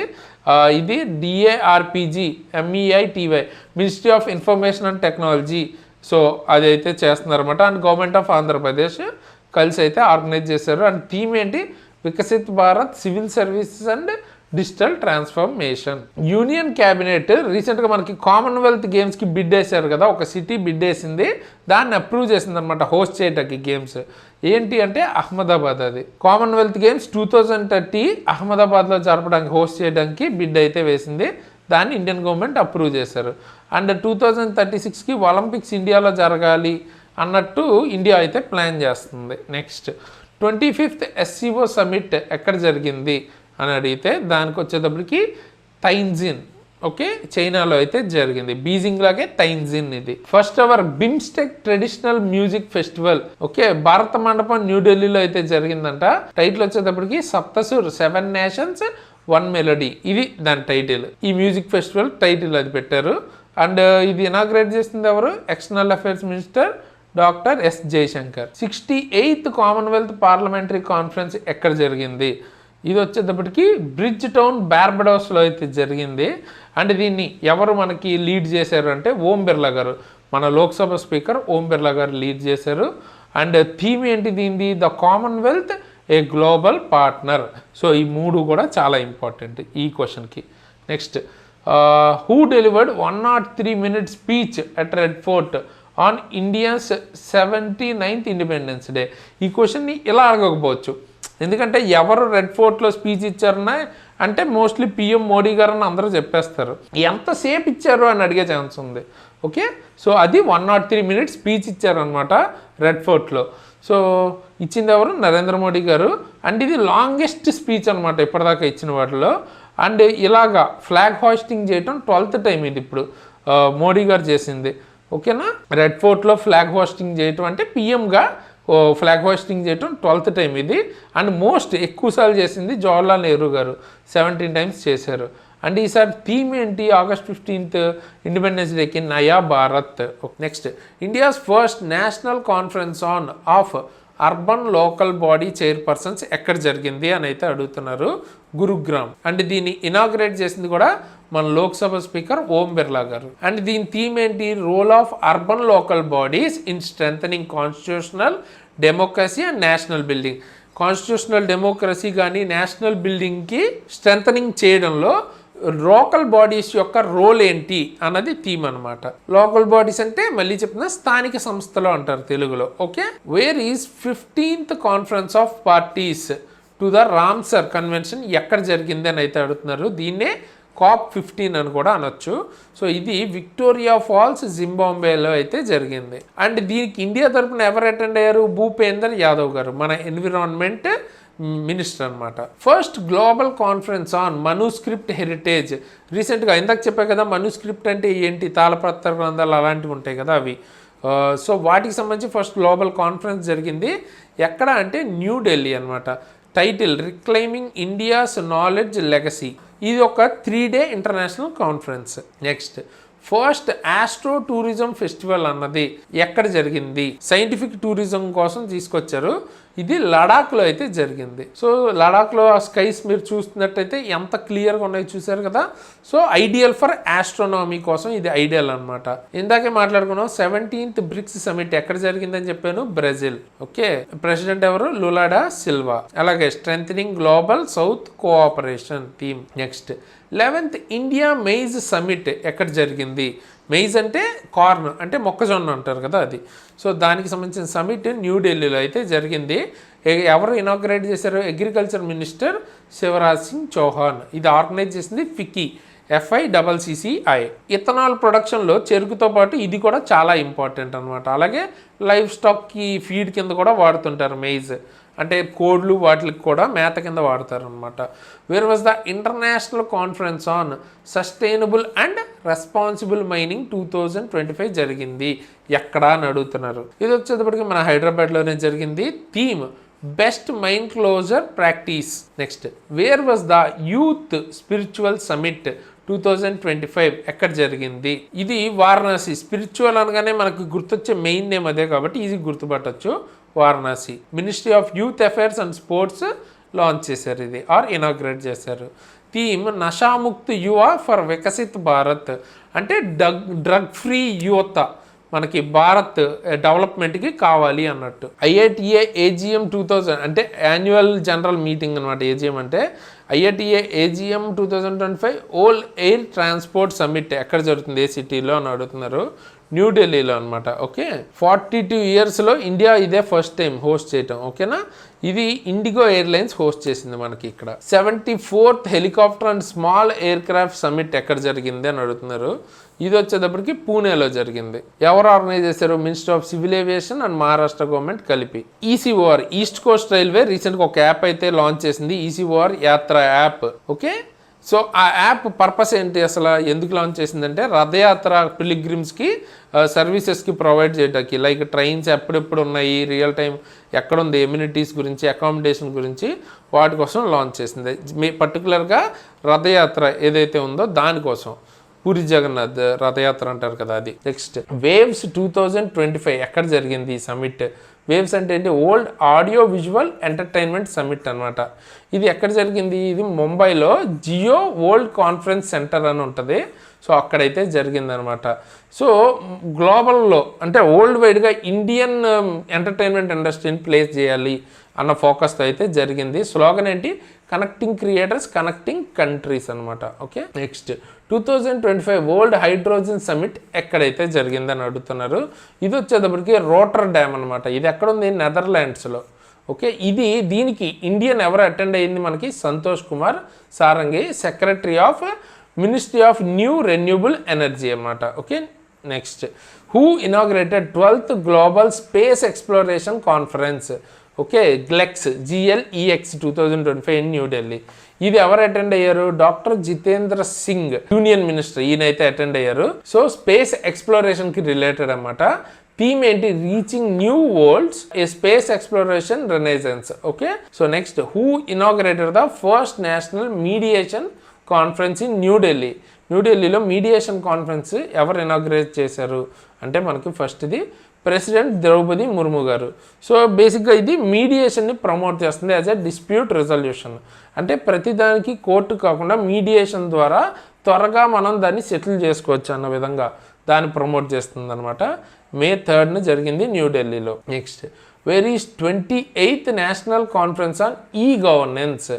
ఇది DARPG MEITY ministry of information and technology so అదైతే చేస్తున్నారన్నమాట. అండ్ గవర్నమెంట్ ఆఫ్ ఆంధ్రప్రదేశ్ కలిసి అయితే ఆర్గనైజ్ చేశారు. అండ్ థీమ్ ఏంటి? Viksit Bharat civil services and digital transformation. Union cabinet రీసెంట్గా మనకి కామన్వెల్త్ గేమ్స్కి బిడ్ వేశారు కదా, ఒక సిటీ బిడ్ వేసింది, దాన్ని అప్రూవ్ చేసింది అనమాట హోస్ట్ చేయడానికి గేమ్స్. ఏంటి అంటే అహ్మదాబాద్. అది కామన్వెల్త్ గేమ్స్ 2030 అహ్మదాబాద్లో జరపడానికి హోస్ట్ చేయడానికి బిడ్ అయితే వేసింది. దాన్ని ఇండియన్ గవర్నమెంట్ అప్రూవ్ చేశారు. అండ్ 2036కి ఒలింపిక్స్ ఇండియాలో జరగాలి అన్నట్టు ఇండియా అయితే ప్లాన్ చేస్తుంది. నెక్స్ట్ 25th SCO సమిట్ ఎక్కడ జరిగింది అని అడిగితే దానికి వచ్చేటప్పటికి తైన్జిన్, ఓకే, చైనాలో అయితే జరిగింది. బీజింగ్ లాగే తైన్జిన్. ఇది first ever BIMSTEC traditional music festival, okay, Bharat Mandapam న్యూఢిల్లీలో అయితే జరిగిందంట. టైటిల్ వచ్చేటప్పటికి సప్తసుర్ 7 నేషన్స్ 1 మెలోడీ. ఇది దాని టైటిల్. ఈ మ్యూజిక్ ఫెస్టివల్ టైటిల్ అది పెట్టారు. అండ్ ఇది ఇనాగ్రేట్ చేసింది ఎవరు? External affairs minister doctor S Jaishankar. 68th Commonwealth parliamentary conference ఎక్కడ జరిగింది? ఇది వచ్చేటప్పటికి బ్రిడ్జ్ టౌన్ బార్బడోస్లో అయితే జరిగింది. అండ్ దీన్ని ఎవరు మనకి లీడ్ చేశారు అంటే ఓం బిర్లా గారు, మన లోక్సభ స్పీకర్ ఓం బిర్లా గారు లీడ్ చేశారు. అండ్ థీమ్ ఏంటి దీనిది? The Commonwealth a global partner. So ఈ మూడు కూడా చాలా ఇంపార్టెంట్ ఈ క్వశ్చన్కి. Next who delivered 103 minute speech at red fort on India's 79th independence day. ఈ క్వశ్చన్ని ఇలా అడగకపోవచ్చు, ఎందుకంటే ఎవరు రెడ్ ఫోర్ట్లో స్పీచ్ ఇచ్చారన్నా అంటే మోస్ట్లీ PM మోడీ గారు అని అందరూ చెప్పేస్తారు. ఎంతసేపు ఇచ్చారు అని అడిగే ఛాన్స్ ఉంది. ఓకే, సో అది 103 minutes స్పీచ్ ఇచ్చారనమాట రెడ్ ఫోర్ట్లో. సో ఇచ్చింది ఎవరు? నరేంద్ర మోడీ గారు. అండ్ ఇది లాంగెస్ట్ స్పీచ్ అనమాట ఇప్పటిదాకా ఇచ్చిన వాటిలో. అండ్ ఇలాగా ఫ్లాగ్ హాయిస్టింగ్ చేయటం 12th టైం ఇది ఇప్పుడు మోడీ గారు చేసింది. ఓకేనా, రెడ్ ఫోర్ట్లో ఫ్లాగ్ హోస్టింగ్ చేయటం అంటే PMగా ఫ్లాగ్ హోస్టింగ్ చేయటం 12th టైం ఇది. అండ్ మోస్ట్ ఎక్కువసార్లు చేసింది జవహర్లాల్ నెహ్రూ గారు, 17 times చేశారు. అండ్ ఈసారి థీమ్ ఏంటి? August 15th ఇండిపెండెన్స్ డేకి నయా Bharat. Next India's first national conference of urban local body chairpersons ఎక్కడ జరిగింది అని అయితే అడుగుతున్నారు. గురుగ్రామ్. అండ్ దీన్ని ఇనాగ్రేట్ చేసింది కూడా మన లోక్సభ స్పీకర్ ఓం బిర్లా గారు. అండ్ దీని థీమ్ ఏంటి? Role of urban local bodies in strengthening constitutional democracy and national building. Constitutional democracy కానీ నేషనల్ బిల్డింగ్కి స్ట్రెంథనింగ్ చేయడంలో లోకల్ బాడీస్ యొక్క రోల్ ఏంటి అన్నది థీమ్ అనమాట. లోకల్ బాడీస్ అంటే మళ్ళీ చెప్తున్నా స్థానిక సంస్థలు అంటారు తెలుగులో. Okay, where is 15th conference of parties to the Ramsar convention ఎక్కడ జరిగింది అని అయితే అడుగుతున్నారు. దీన్నే COP15 అని కూడా అనొచ్చు. సో ఇది విక్టోరియా ఫాల్స్ జింబాబ్వేలో అయితే జరిగింది. అండ్ దీనికి ఇండియా తరఫున ఎవరు అటెండ్ అయ్యారు? భూపేందర్ యాదవ్ గారు, మన ఎన్విరాన్మెంట్ మినిస్టర్ అనమాట. First global conference on manuscript heritage. రీసెంట్గా ఇందాక చెప్పాయి కదా మనుస్క్రిప్ట్ అంటే ఏంటి, తాళపత్ర గ్రంథాలు అలాంటివి ఉంటాయి కదా అవి. సో వాటికి సంబంధించి ఫస్ట్ గ్లోబల్ కాన్ఫరెన్స్ జరిగింది. ఎక్కడ అంటే న్యూఢిల్లీ అనమాట. Title reclaiming India's knowledge legacy. ఇది ఒక 3-day international conference. Next first astro tourism festival అన్నది ఎక్కడ జరిగింది? సైంటిఫిక్ టూరిజం కోసం తీసుకొచ్చారు. ఇది లడాఖ్లో అయితే జరిగింది. సో లడాఖ్లో ఆ స్కైస్ మీరు చూస్తున్నట్టయితే ఎంత క్లియర్గా ఉన్నాయో చూసారు కదా. సో ఐడియల్ ఫర్ ఆస్ట్రోనామీ కోసం ఇది ఐడియల్ అనమాట. ఇందాకే మాట్లాడుకున్నాం 17th బ్రిక్స్ సమిట్ ఎక్కడ జరిగిందని చెప్పాను, బ్రెజిల్. ఓకే, ప్రెసిడెంట్ ఎవరు? Lula da Silva. అలాగే strengthening global south cooperation theme. Next 11th India maize summit ఎక్కడ జరిగింది? మెయిజ్ అంటే కార్న్ అంటే మొక్కజొన్న అంటారు కదా అది. సో దానికి సంబంధించిన సమిట్ న్యూఢిల్లీలో అయితే జరిగింది. ఎవరు ఇనాగ్రేట్ చేశారు? Agriculture minister Shivraj Singh Chouhan. ఇది ఆర్గనైజ్ చేసింది ఫికీ, FICCI. ఇథనాల్ ప్రొడక్షన్లో చెరుకుతో పాటు ఇది కూడా చాలా ఇంపార్టెంట్ అనమాట. అలాగే లైవ్ స్టాక్కి ఫీడ్ కింద కూడా వాడుతుంటారు మెయిజ్, అంటే కోడ్లు వాటికి కూడా మేత కింద వాడతారు అనమాట. Wear was the international conference on sustainable and responsible mining 2025 జరిగింది ఎక్కడా అని అడుగుతున్నారు. ఇది వచ్చేటప్పటికి మన హైదరాబాద్లోనే జరిగింది. Theme best mine closure practice. Next, where was the youth spiritual summit 2025 ఎక్కడ జరిగింది? ఇది వారణాసి. స్పిరిచువల్ అనగానే మనకు గుర్తొచ్చే మెయిన్ నేమ్ అదే కాబట్టి ఈజీ గుర్తుపట్టచ్చు, Varanasi. Ministry of youth affairs and sports launch చేశారు ఇది, ఆర్ ఇనాగ్రేట్ చేశారు. థీమ్ నషాముక్త్ యువ ఫర్ వికసిత్ భారత్, అంటే డ్రగ్ ఫ్రీ యువత మనకి భారత్ డెవలప్మెంట్కి కావాలి అన్నట్టు. IITA AGM 2000 అంటే యాన్యువల్ జనరల్ మీటింగ్ అనమాట. AGM అంటే IITA AGM 2025 world air transport summit ఎక్కడ జరుగుతుంది, ఏ సిటీలో అని అడుగుతున్నారు. న్యూఢిల్లీలో అనమాట. ఓకే, 42 ఇయర్స్లో ఇండియా ఇదే ఫస్ట్ టైం హోస్ట్ చేయటం. ఓకేనా, ఇది ఇండిగో ఎయిర్లైన్స్ హోస్ట్ చేసింది మనకి ఇక్కడ. 74th helicopter and small air craft summit ఎక్కడ జరిగింది అని అడుగుతున్నారు. ఇది వచ్చేటప్పటికి పూణేలో జరిగింది. ఎవరు ఆర్గనైజ్ చేశారు? Minister of civil aviation and Maharashtra government కలిపి. ECOR ఈస్ట్ కోస్ట్ రైల్వే రీసెంట్గా ఒక యాప్ అయితే లాంచ్ చేసింది, ECOR యాత్ర యాప్. ఓకే, సో ఆ యాప్ పర్పస్ ఏంటి, అసలు ఎందుకు లాంచ్ చేసిందంటే రథయాత్ర పిలిగ్రిమ్స్కి సర్వీసెస్కి ప్రొవైడ్ చేయడానికి, లైక్ ట్రైన్స్ ఎప్పుడెప్పుడు ఉన్నాయి, రియల్ టైం ఎక్కడుంది, ఎమ్యూనిటీస్ గురించి, అకామిడేషన్ గురించి, వాటి కోసం లాంచ్ చేసింది. పర్టికులర్గా రథయాత్ర ఏదైతే ఉందో దానికోసం, పూరి జగన్నాథ్ రథయాత్ర అంటారు కదా అది. నెక్స్ట్, వేవ్స్ 2025 ఎక్కడ జరిగింది ఈ సమిట్? వేవ్స్ అంటే ఏంటి? Old audio visual entertainment summit అనమాట. ఇది ఎక్కడ జరిగింది? ఇది ముంబైలో జియో వరల్డ్ కాన్ఫరెన్స్ సెంటర్ అని ఉంటుంది. సో అక్కడైతే జరిగిందనమాట. సో గ్లోబల్లో అంటే వరల్డ్ వైడ్గా ఇండియన్ ఎంటర్టైన్మెంట్ ఇండస్ట్రీని ప్లేస్ చేయాలి అన్న ఫోకస్తో అయితే జరిగింది. స్లోగన్ ఏంటి? కనెక్టింగ్ క్రియేటర్స్, కనెక్టింగ్ కంట్రీస్ అనమాట. Okay, next 2025 world hydrogen summit ఎక్కడైతే జరిగిందని అడుగుతున్నారు. ఇది వచ్చేటప్పటికి రోటర్ డ్యామ్ అనమాట. ఇది ఎక్కడుంది? నెదర్లాండ్స్లో. ఓకే, దీనికి ఇండియన్ ఎవరు అటెండ్ అయ్యింది మనకి? Santosh Kumar Sarangi, secretary of ministry of new renewable energy అన్నమాట. Okay, next, who inaugurated 12th global space exploration conference? Okay, GLEX 2025 in New Delhi. ఇది ఎవరు అటెండ్ అయ్యారు? Doctor Jitendra Singh, union minister, ఈయనైతే అటెండ్ అయ్యారు. సో స్పేస్ ఎక్స్ప్లోరేషన్కి రిలేటెడ్ అన్నమాట. థీమ్ ఏంటి? Reaching new worlds, a space exploration renaissance. Okay, so next, who inaugurated the first national mediation conference in New Delhi? న్యూఢిల్లీలో mediation conference ఎవరు ఇనాగ్రేట్ చేశారు అంటే మనకి ఫస్ట్ ఇది ప్రెసిడెంట్ ద్రౌపది ముర్ము గారు. సో బేసిక్గా ఇది మీడియేషన్ని ప్రమోట్ చేస్తుంది యాజ్ ఎ డిస్ప్యూట్ రెజల్యూషన్. అంటే ప్రతిదానికి కోర్టు కాకుండా మీడియేషన్ ద్వారా త్వరగా మనం దాన్ని సెటిల్ చేసుకోవచ్చు అన్న విధంగా దాన్ని ప్రమోట్ చేస్తుంది అనమాట. May 3rd జరిగింది న్యూఢిల్లీలో. Next, where is 28th national conference on e governance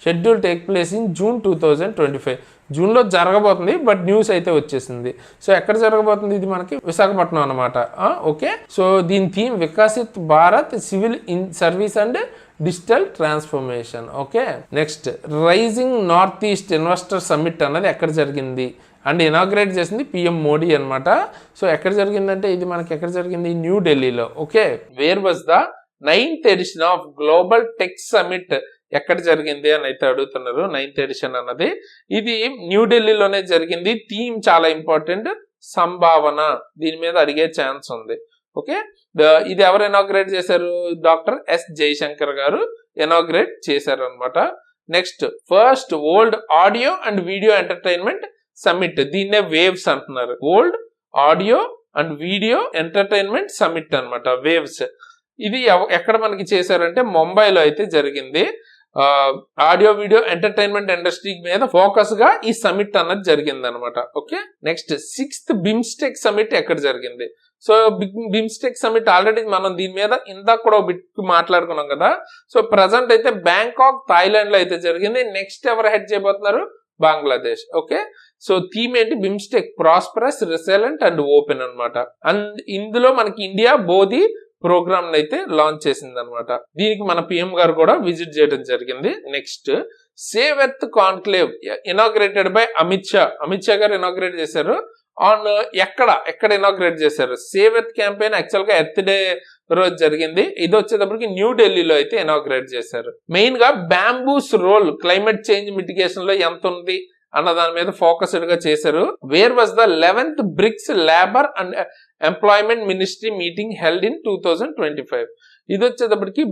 schedule take place in June 2025. జూన్లో జరగబోతుంది, బట్ న్యూస్ అయితే వచ్చేసింది. సో ఎక్కడ జరగబోతుంది? ఇది మనకి విశాఖపట్నం అనమాట. ఓకే, సో దీని theme Viksit Bharat civil in service and digital transformation. Okay, next, rising north east investor summit అన్నది ఎక్కడ జరిగింది అండ్ ఇనాగ్రేట్ చేసింది PM మోడీ అనమాట. సో ఎక్కడ జరిగిందంటే ఇది మనకి ఎక్కడ జరిగింది? New Delhi. Okay, where was the 9th edition of global tech summit ఎక్కడ జరిగింది అని అయితే అడుగుతున్నారు. 9th ఎడిషన్ అన్నది ఇది న్యూఢిల్లీలోనే జరిగింది. థీమ్ చాలా ఇంపార్టెంట్, సంభావన. దీని మీద అడిగే ఛాన్స్ ఉంది. ఓకే, ఇది ఎవరు ఇనాగ్రేట్ చేశారు? డాక్టర్ S జయశంకర్ గారు ఇనాగ్రేట్ చేశారు అనమాట. Next, first world audio and video entertainment summit, దీన్నే వేవ్స్ అంటున్నారు. World audio and video entertainment summit అనమాట, వేవ్స్. ఇది ఎక్కడ మనకి చేశారంటే ముంబైలో అయితే జరిగింది. ఆడియో వీడియో ఎంటర్టైన్మెంట్ ఇండస్ట్రీ మీద ఫోకస్ గా ఈ సమిట్ అన్నది జరిగింది అనమాట. Okay, next, 6th BIMSTEC summit ఎక్కడ జరిగింది? సో బిమ్స్టెక్ సమిట్ ఆల్రెడీ మనం దీని మీద ఇందాక కూడా బిట్ మాట్లాడుకున్నాం కదా. సో ప్రజెంట్ అయితే బ్యాంకాక్, థాయిలాండ్ లో అయితే జరిగింది. నెక్స్ట్ ఎవరు హెడ్ చేయబోతున్నారు? బంగ్లాదేశ్. ఓకే, సో థీమ్ ఏంటి? BIMSTEC prosperous, resilient and open అనమాట. అండ్ ఇందులో మనకి ఇండియా బోధి ప్రోగ్రామ్ అయితే లాంచ్ చేసింది అనమాట. దీనికి మన పిఎం గారు కూడా విజిట్ చేయడం జరిగింది. Next save earth conclave inaugurated by Amit Shah గారు ఇనాగ్రేట్ చేశారు. ఆన్ ఎక్కడ ఇనాగ్రేట్ చేశారు? సేవ్ ఎర్త్ క్యాంపెయిన్ యాక్చువల్ గా ఎర్త్ డే రోజు జరిగింది. ఇది వచ్చేటప్పటికి న్యూఢిల్లీలో అయితే ఇనాగ్రేట్ చేశారు. మెయిన్ గా bamboos role climate change mitigation లో ఎంత ఉంది అన్న దాని మీద ఫోకస్డ్ గా చేశారు. Where was the 11th BRICS labour and employment ministry meeting held in 2025. ఇది వచ్చేటప్పటికి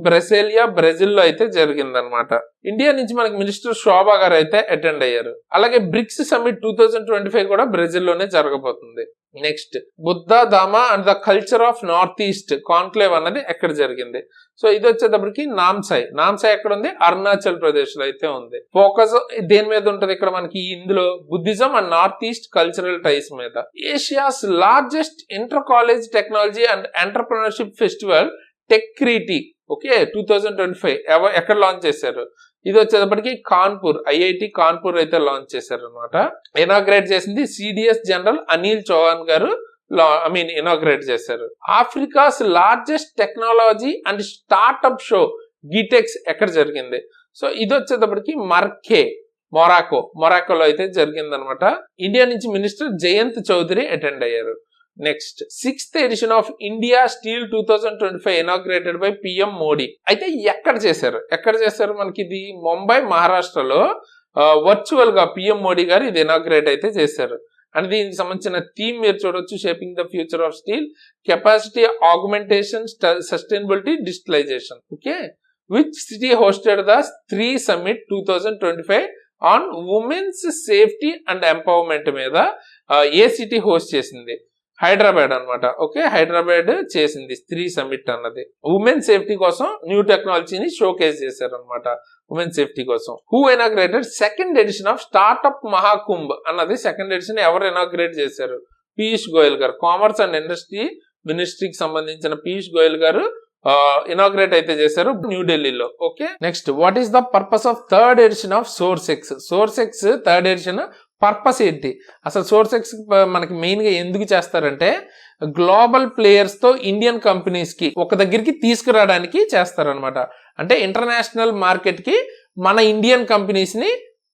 బ్రెజిల్లో అయితే జరిగిందనమాట. ఇండియా నుంచి మనకి మినిస్టర్ శోభా గారు అయితే అటెండ్ అయ్యారు. అలాగే బ్రిక్స్ సమ్మిట్ 2025 కూడా బ్రెజిల్లోనే జరగబోతుంది. Next Buddha Dhamma and the culture of north east conclave అన్నది ఎక్కడ జరిగింది? సో ఇది వచ్చేటప్పటికి నామ్సాయ్ ఎక్కడ ఉంది? అరుణాచల్ ప్రదేశ్ లో అయితే ఉంది. ఫోకస్ దేని మీద ఉంటుంది ఇక్కడ మనకి? ఇందులో Buddhism and north east cultural ties మీద. Asia's largest inter college technology and entrepreneurship festival Techriti 2025 ఎక్కడ లాంచ్ చేశారు? ఇది వచ్చేటప్పటికి కాన్పూర్, ఐఐటి కాన్పూర్ అయితే లాంచ్ చేశారు అనమాట. ఇనాగ్రేట్ చేసింది సిడిఎస్ జనరల్ అనిల్ చౌహాన్ గారు ఇనాగ్రేట్ చేశారు. Africa's largest technology and startup show GITEX ఎక్కడ జరిగింది? సో ఇది వచ్చేటప్పటికి మొరాకోలో అయితే జరిగిందనమాట. ఇండియా నుంచి మినిస్టర్ జయంత్ చౌదరి అటెండ్ అయ్యారు. Next 6th edition of India steel 2025 inaugurated by PM Modi. అయితే ఎక్కడ చేశారు? మనకి ఇది ముంబై, మహారాష్ట్రలో వర్చువల్ గా పిఎం మోడీ గారు ఇది ఇనాగ్రేట్ అయితే చేశారు. అండ్ దీనికి సంబంధించిన థీమ్ మీరు చూడొచ్చు, shaping the future of steel, capacity augmentation, sustainability, digitalisation. Okay, which city hosted the 3 summit 2025 on women's safety and empowerment మీద ఏ సిటీ హోస్ట్ చేసింది? హైదరాబాద్ అనమాట. ఓకే, హైదరాబాద్ చేసింది 3 సమ్మిట్ అన్నది. ఉమెన్ సేఫ్టీ కోసం న్యూ టెక్నాలజీని షోకేస్ చేశారు అనమాట. ఉమెన్ సేఫ్టీ కోసం. Who inaugurated 2nd edition of startup Mahakumbh అన్నది 2nd ఎడిషన్ ఎవరు ఇనాగ్రేట్ చేశారు? పీయూష్ గోయల్ గారు. కామర్స్ అండ్ ఇండస్ట్రీ మినిస్ట్రీకి సంబంధించిన పీయూష్ గోయల్ గారు ఇనాగ్రేట్ అయితే చేశారు న్యూఢిల్లీలో. Okay, next what is the purpose of 3rd edition of Sourcex? 3rd edition purpose ఏంటి? అసలు సోర్సెక్స్ మనకి మెయిన్ గా ఎందుకు చేస్తారంటే గ్లోబల్ ప్లేయర్స్ తో ఇండియన్ కంపెనీస్ కి ఒక దగ్గరికి తీసుకురావడానికి చేస్తారనమాట. అంటే ఇంటర్నేషనల్ మార్కెట్ కి మన ఇండియన్ కంపెనీస్ ని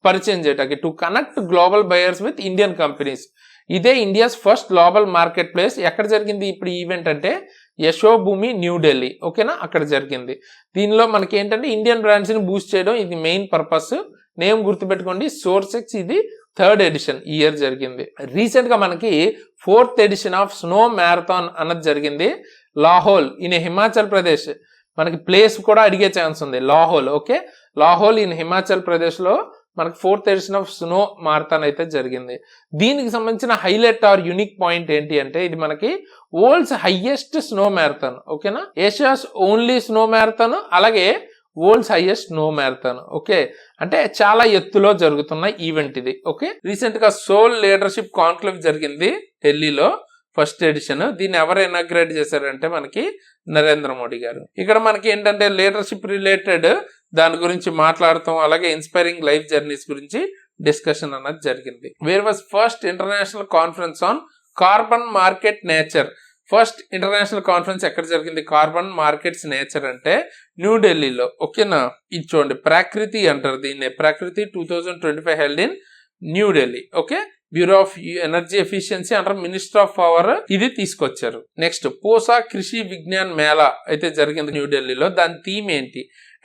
పరిచయం చేయడానికి, to connect global buyers with Indian companies. ఇదే India's first global marketplace. ఎక్కడ జరిగింది ఇప్పుడు ఈవెంట్ అంటే? యశోభూమి, న్యూఢిల్లీ. ఓకేనా, అక్కడ జరిగింది. దీనిలో మనకి ఏంటంటే ఇండియన్ బ్రాండ్స్ ని బూస్ట్ చేయడం ఇది మెయిన్ పర్పస్. నేమ్ గుర్తుపెట్టుకోండి, సోర్సెక్స్. ఇది 3rd ఎడిషన్ ఈ ఇయర్ జరిగింది. రీసెంట్ గా మనకి 4th edition of snow marathon అన్నది జరిగింది లాహోల్ ఇన్ హిమాచల్ ప్రదేశ్. మనకి ప్లేస్ కూడా అడిగే ఛాన్స్ ఉంది, లాహోల్. ఓకే, లాహోల్ ఇన్ హిమాచల్ ప్రదేశ్ లో మనకి 4th edition of snow marathon అయితే జరిగింది. దీనికి సంబంధించిన హైలైట్ ఆర్ యూనిక్ పాయింట్ ఏంటి అంటే ఇది మనకి వరల్డ్స్ హైయెస్ట్ స్నో మ్యారథాన్. ఓకేనా, ఏషియాస్ ఓన్లీ స్నో మ్యారథాన్, అలాగే world's highest snow marathon. Okay, అంటే చాలా ఎత్తులో జరుగుతున్న ఈవెంట్ ఇది. ఓకే, రీసెంట్ గా సోల్ లీడర్షిప్ కాన్క్లేవ్ జరిగింది ఢిల్లీలో, 1st ఎడిషన్. దీన్ని ఎవరు ఇనాగ్రేట్ చేశారంటే మనకి నరేంద్ర మోడీ గారు. ఇక్కడ మనకి ఏంటంటే లీడర్షిప్ రిలేటెడ్ దాని గురించి మాట్లాడతాం, అలాగే ఇన్స్పైరింగ్ లైఫ్ జర్నీస్ గురించి డిస్కషన్ అన్నది జరిగింది. Where was first international conference on carbon market nature? First international conference ఎక్కడ జరిగింది? కార్బన్ మార్కెట్స్ నేచర్ అంటే న్యూఢిల్లీలో. ఓకేనా, ఇది చూడండి, ప్రకృతి అంటారు దీన్ని. ప్రకృతి 2025 held in New Delhi. Okay, bureau of energy efficiency అంటారు, మినిస్టర్ ఆఫ్ పవర్ ఇది తీసుకొచ్చారు. నెక్స్ట్ పూసా కృషి విజ్ఞాన్ మేళా అయితే జరిగింది న్యూఢిల్లీలో. దాని థీమ్ ఏంటి?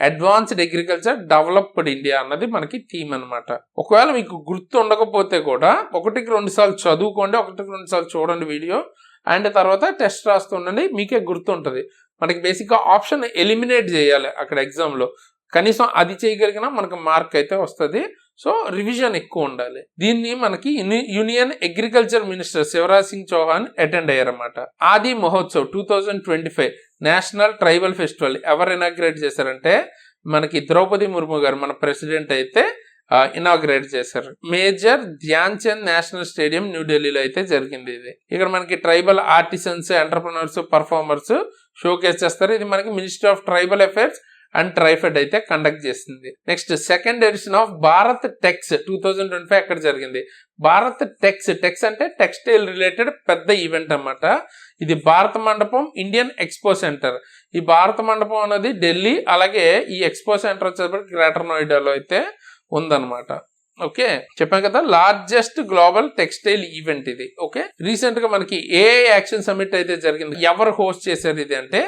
అడ్వాన్స్డ్ అగ్రికల్చర్ డెవలప్డ్ ఇండియా అన్నది మనకి థీమ్ అనమాట. ఒకవేళ మీకు గుర్తు ఉండకపోతే కూడా 1-2 సార్లు చదువుకోండి, 1-2 సార్లు చూడండి వీడియో, అండ్ తర్వాత టెస్ట్ రాస్తుండండి, మీకే గుర్తుంటది. మనకి బేసిక్ గా ఆప్షన్ ఎలిమినేట్ చేయాలి అక్కడ ఎగ్జామ్ లో, కనీసం అది చేయగలిగినా మనకు మార్క్ అయితే వస్తుంది. సో రివిజన్ ఎక్కువ ఉండాలి. దీన్ని మనకి union agriculture minister Shivraj Singh Chouhan attend అయ్యారన్నమాట. Aadi Mahotsav 2025 national tribal festival ఎవరు ఇనాగ్రేట్ చేశారంటే మనకి ద్రౌపది ముర్ము గారు, మన ప్రెసిడెంట్ అయితే ఇనాగ్రేట్ చేశారు. Major Dhyan Chand national stadium న్యూఢిల్లీలో అయితే జరిగింది ఇది. ఇక్కడ మనకి tribal artisans, entrepreneurs, performers showcase చేస్తారు. ఇది మనకి ministry of tribal affairs and TRIFED అయితే కండక్ట్ చేసింది. Next second edition of Bharat Tex 2025 ఎక్కడ జరిగింది? భారత్ టెక్స్ అంటే టెక్స్టైల్ రిలేటెడ్ పెద్ద ఈవెంట్ అన్నమాట. ఇది భారత మండపం ఇండియన్ ఎక్స్పో సెంటర్. ఈ భారత మండపం అనేది ఢిల్లీ, అలాగే ఈ ఎక్స్పో సెంటర్ వచ్చేసరికి గ్రేటర్ నోయిడాలో అయితే ఉందన్నమాట. ఓకే, చెప్పాం కదా, లార్జెస్ట్ గ్లోబల్ టెక్స్టైల్ ఈవెంట్ ఇది. ఓకే, రీసెంట్ గా మనకి ఏఐ యాక్షన్ సమిట్ అయితే జరిగింది. ఎవరు హోస్ట్ చేశారు ఇది అంటే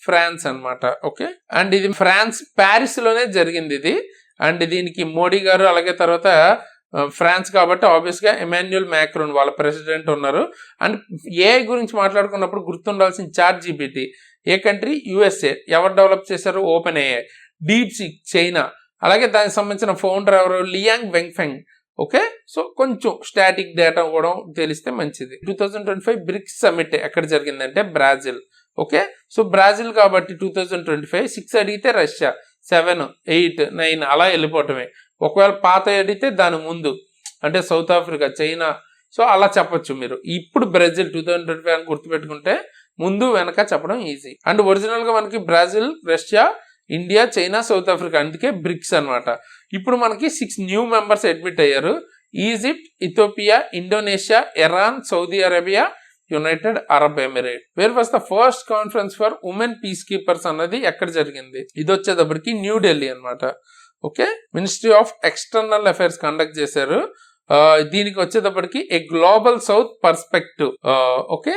ఫ్రాన్స్ అన్నమాట. ఓకే, అండ్ ఇది ఫ్రాన్స్ ప్యారిస్ లోనే జరిగింది ఇది. అండ్ దీనికి మోడీ గారు, అలాగే తర్వాత ఫ్రాన్స్ కాబట్టి ఆబ్వియస్ గా ఎమాన్యుయల్ మ్యాక్రోన్ వాళ్ళ ప్రెసిడెంట్ ఉన్నారు. అండ్ ఏఐ గురించి మాట్లాడుకున్నప్పుడు గుర్తుండాల్సిన ChatGPT ఏ కంట్రీ? USA. ఎవరు డెవలప్ చేశారు? Open AI. DeepSeek China. అలాగే దానికి సంబంధించిన ఫౌండర్ ఎవరు? లియాంగ్ వెంగ్ఫెంగ్. ఓకే, సో కొంచెం స్టాటిక్ డేటా కూడా తెలిస్తే మంచిది. 2025 బ్రిక్స్ సమిట్ ఎక్కడ జరిగిందంటే బ్రాజిల్. ఓకే, సో బ్రాజిల్ కాబట్టి 2025 6 అడిగితే రష్యా, 7, 8, 9 అలా వెళ్ళిపోవటమే. ఒకవేళ పాత అడిగితే దాని ముందు అంటే సౌత్ ఆఫ్రికా, చైనా, సో అలా చెప్పొచ్చు మీరు. ఇప్పుడు బ్రెజిల్ 2025 అని గుర్తుపెట్టుకుంటే ముందు వెనక చెప్పడం ఈజీ. అండ్ ఒరిజినల్ గా మనకి Brazil, Russia, India, China, south Africa, అందుకే బ్రిక్స్ అనమాట. ఇప్పుడు మనకి 6 న్యూ మెంబర్స్ అడ్మిట్ అయ్యారు. Egypt, Ethiopia, Indonesia, Iran, Saudi Arabia, United Arab emirate. Where was the first conference for women piece keepers అన్నది ఎక్కడ జరిగింది? ఇది వచ్చేటప్పటికి న్యూ ఢిల్లీ అనమాట. Okay, ministry of external affairs conduct చేశారు. దీనికి వచ్చేటప్పటికి a global south perspective. Okay,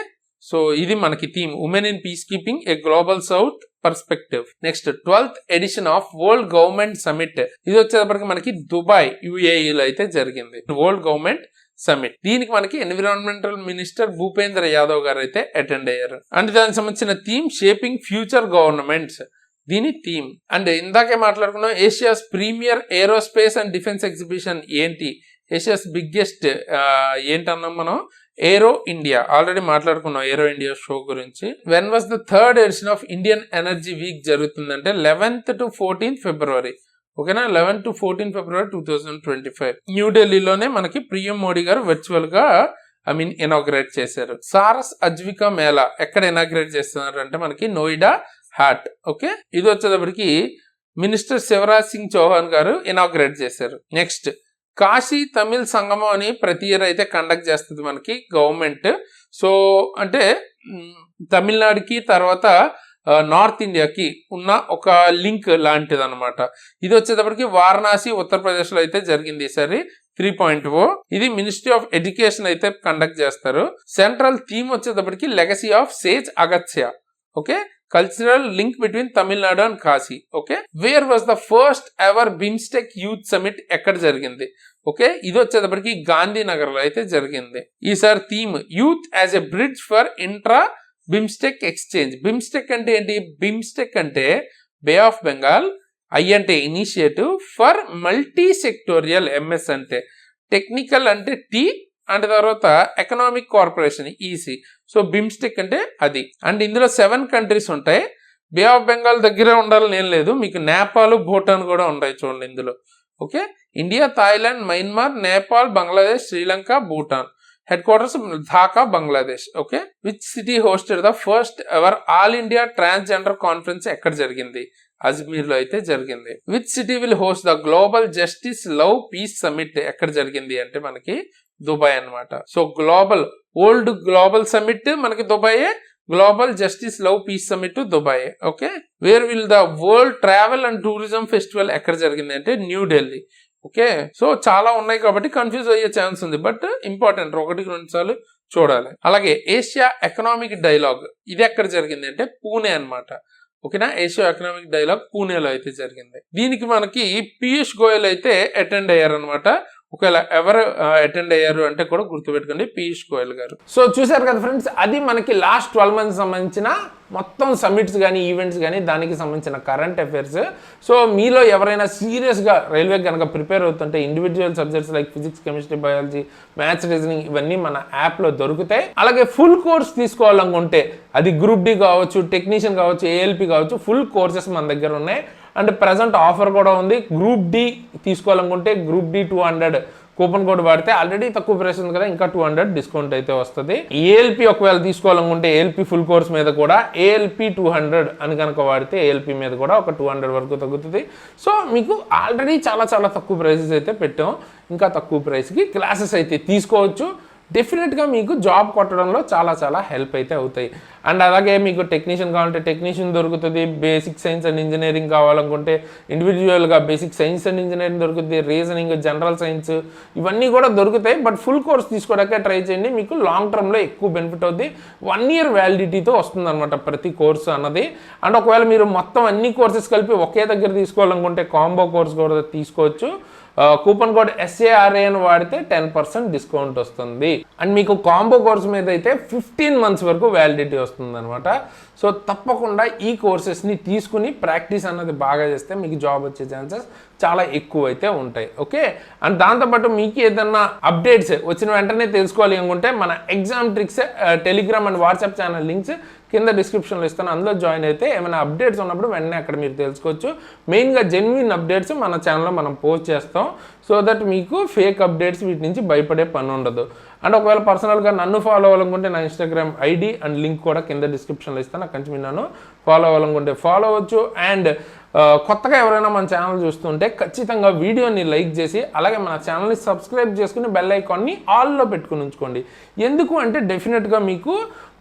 so ఇది మనకి theme, women in peace keeping a global south perspective. Next 12th edition of world government summit. ఇది వచ్చేటప్పటికి మనకి దుబాయ్ UAEలో అయితే జరిగింది. World government summit. దీనికి మనకి ఎన్విరాన్మెంటల్ మినిస్టర్ భూపేంద్ర యాదవ్ గారు అయితే అటెండ్ అయ్యారు. అండ్ దానికి సంబంధించిన థీమ్ షేపింగ్ ఫ్యూచర్ గవర్నమెంట్స్ దీని థీమ్. అండ్ ఇందాకే మాట్లాడుకున్నాం Asia's premier aerospace and defence exhibition ఏంటి? ఏషియాస్ బిగ్గెస్ట్ ఏంటన్నాం మనం? Aero India. ఆల్రెడీ మాట్లాడుకున్నాం ఏరో ఇండియా షో గురించి. When was the 3rd edition of Indian energy week జరుగుతుందంటే 11th to 14th ఫిబ్రవరి. ఓకేనా, 11 to 14 ఫిబ్రవరి 2025 న్యూఢిల్లీలోనే మనకి పిఎం మోడీ గారు వర్చువల్ గా ఇనాగ్రేట్ చేశారు. సారస్ అజ్వికా మేళా ఎక్కడ ఇనాగ్రేట్ చేస్తున్నారు అంటే మనకి నోయిడా హాట్. ఓకే, ఇది వచ్చేటప్పటికి మినిస్టర్ శివరాజ్ సింగ్ చౌహాన్ గారు ఇనాగ్రేట్ చేశారు. నెక్స్ట్ కాశీ తమిళ్ సంగమం అని ప్రతి ఇయర్ అయితే కండక్ట్ చేస్తుంది మనకి గవర్నమెంట్. సో అంటే తమిళనాడుకి తర్వాత నార్త్ ఇండియాకి ఉన్న ఒక లింక్ లాంటిది అనమాట. ఇది వచ్చేటప్పటికి వారణాసి ఉత్తరప్రదేశ్ లో అయితే జరిగింది ఈసారి 3.0. ఇది మినిస్ట్రీ ఆఫ్ ఎడ్యుకేషన్ అయితే కండక్ట్ చేస్తారు. సెంట్రల్ థీమ్ వచ్చేటప్పటికి legacy of sage Agathya. Okay, cultural link between Tamil Nadu and Kashi. Okay, where was the first ever BIMSTEC youth summit ఎక్కడ జరిగింది? ఓకే, ఇది వచ్చేటప్పటికి గాంధీనగర్ లో అయితే జరిగింది. ఈసారి theme youth as a bridge for intra BIMSTEC exchange. BIMSTEC అంటే ఏంటి? బిమ్స్టెక్ అంటే బే ఆఫ్ బెంగాల్, ఐ అంటే initiative, for multi sectorial, MS అంటే టెక్నికల్ అంటే T, అండ్ తర్వాత economic corporation EC. So BIMSTEC అంటే అది. అండ్ ఇందులో 7 కంట్రీస్ ఉంటాయి. బే ఆఫ్ బెంగాల్ దగ్గరే ఉండాలని ఏం లేదు, మీకు నేపాల్, భూటాన్ కూడా ఉంటాయి చూడండి ఇందులో. Okay, India, Thailand, Myanmar, Nepal, Bangladesh, Sri Lanka, Bhutan. Head quarters Dhaka, Bangladesh. Okay, which city hosted the first ever all India transgender conference ఎక్కడ జరిగింది? అజ్మీర్ లో అయితే జరిగింది. Which city will host the global justice love peace summit ఎక్కడ జరిగింది అంటే మనకి దుబాయ్ అన్నమాట. సో ఓల్డ్ గ్లోబల్ సమిట్ మనకి Dubai, global justice love peace summit Dubai. Okay, where will the world travel and tourism festival ఎక్కడ జరిగింది అంటే new Delhi. Okay, so చాలా ఉన్నాయి కాబట్టి కన్ఫ్యూజ్ అయ్యే ఛాన్స్ ఉంది, బట్ ఇంపార్టెంట్, 1-2 సార్లు చూడాలి. అలాగే ఏషియా ఎకనామిక్ డైలాగ్ ఇది ఎక్కడ జరిగింది అంటే పూణే అన్నమాట. ఓకేనా, ఏషియా ఎకనామిక్ డైలాగ్ పూణేలో అయితే జరిగింది. దీనికి మనకి పీయూష్ గోయల్ అయితే అటెండ్ అయ్యారు అనమాట. ఒకవేళ ఎవరు అటెండ్ అయ్యారు అంటే కూడా గుర్తుపెట్టుకోండి, పీయూష్ గోయల్ గారు. సో చూసారు కదా ఫ్రెండ్స్, అది మనకి లాస్ట్ 12 months సంబంధించిన మొత్తం సమిట్స్ కానీ ఈవెంట్స్ కానీ దానికి సంబంధించిన కరెంట్ అఫైర్స్. సో మీలో ఎవరైనా సీరియస్గా రైల్వే కనుక ప్రిపేర్ అవుతుంటే individual subjects like physics, chemistry, biology, maths, reasoning ఇవన్నీ మన యాప్లో దొరుకుతాయి. అలాగే ఫుల్ కోర్స్ తీసుకోవాలనుకుంటే అది గ్రూప్ డి కావచ్చు, టెక్నీషియన్ కావచ్చు, ALP కావచ్చు, ఫుల్ కోర్సెస్ మన దగ్గర ఉన్నాయి. అండ్ ప్రజెంట్ ఆఫర్ కూడా ఉంది. గ్రూప్ డి తీసుకోవాలనుకుంటే గ్రూప్ డి 200 కూపన్ కోడ్ వాడితే ఆల్రెడీ తక్కువ ప్రైస్ ఉంది కదా, ఇంకా 200 డిస్కౌంట్ అయితే వస్తుంది. ఏఎల్పి ఒకవేళ తీసుకోవాలనుకుంటే ఏఎల్పి ఫుల్ కోర్స్ మీద కూడా ఏఎల్పి 200 అని కనుక వాడితే ఏఎల్పి మీద కూడా ఒక 200 వరకు తగ్గుతుంది. సో మీకు ఆల్రెడీ చాలా చాలా తక్కువ ప్రైసెస్ అయితే పెట్టాం. ఇంకా తక్కువ ప్రైస్కి క్లాసెస్ అయితే తీసుకోవచ్చు. డెఫినెట్గా మీకు జాబ్ కొట్టడంలో చాలా చాలా హెల్ప్ అయితే అవుతాయి. అండ్ అలాగే మీకు టెక్నీషియన్ కావాలంటే టెక్నీషియన్ దొరుకుతుంది. బేసిక్ సైన్స్ అండ్ ఇంజనీరింగ్ కావాలనుకుంటే ఇండివిజువల్గా బేసిక్ సైన్స్ అండ్ ఇంజనీరింగ్ దొరుకుతుంది. రీజనింగ్, జనరల్ సైన్స్ ఇవన్నీ కూడా దొరుకుతాయి. బట్ ఫుల్ కోర్స్ తీసుకోవడానికే ట్రై చేయండి. మీకు లాంగ్ టర్మ్లో ఎక్కువ బెనిఫిట్ అవుతుంది. 1 year వ్యాలిడిటీతో వస్తుంది అనమాట ప్రతి కోర్సు అన్నది. అండ్ ఒకవేళ మీరు మొత్తం అన్ని కోర్సెస్ కలిపి ఒకే దగ్గర తీసుకోవాలనుకుంటే కాంబో కోర్స్ కూడా తీసుకోవచ్చు. కూపన్ కోడ్ SARA అని వాడితే 10% డిస్కౌంట్ వస్తుంది. అండ్ మీకు కాంబో కోర్స్ మీద అయితే 15 months వరకు వ్యాలిడిటీ వస్తుంది అనమాట. సో తప్పకుండా ఈ కోర్సెస్ని తీసుకుని ప్రాక్టీస్ అన్నది బాగా చేస్తే మీకు జాబ్ వచ్చే ఛాన్సెస్ చాలా ఎక్కువ అయితే ఉంటాయి. ఓకే, అండ్ దాంతోపాటు మీకు ఏదన్నా అప్డేట్స్ వచ్చిన వెంటనే తెలుసుకోవాలి అనుకుంటే మన exam tricks Telegram and WhatsApp channel links కింద డిస్క్రిప్షన్లో ఇస్తాను. అందులో జాయిన్ అయితే ఏమైనా అప్డేట్స్ ఉన్నప్పుడు వెంటనే అక్కడ మీరు తెలుసుకోవచ్చు. మెయిన్గా జెన్యున్ అప్డేట్స్ మన ఛానల్లో మనం పోస్ట్ చేస్తాం. సో దట్ మీకు ఫేక్ అప్డేట్స్ వీటి నుంచి భయపడే పని ఉండదు. అండ్ ఒకవేళ పర్సనల్గా నన్ను ఫాలో అవ్వాలనుకుంటే నా ఇన్స్టాగ్రామ్ ఐడి అండ్ లింక్ కూడా కింద డిస్క్రిప్షన్లో ఇస్తాను. అక్కడి నుంచి మీరు నన్ను ఫాలో అవ్వాలనుకుంటే ఫాలో అవ్వచ్చు. అండ్ కొత్తగా ఎవరైనా మన ఛానల్ చూస్తుంటే ఖచ్చితంగా వీడియోని లైక్ చేసి అలాగే మన ఛానల్ని సబ్స్క్రైబ్ చేసుకుని బెల్ ఐకాన్ని ఆల్లో పెట్టుకుని ఉంచుకోండి. ఎందుకు అంటే డెఫినెట్గా మీకు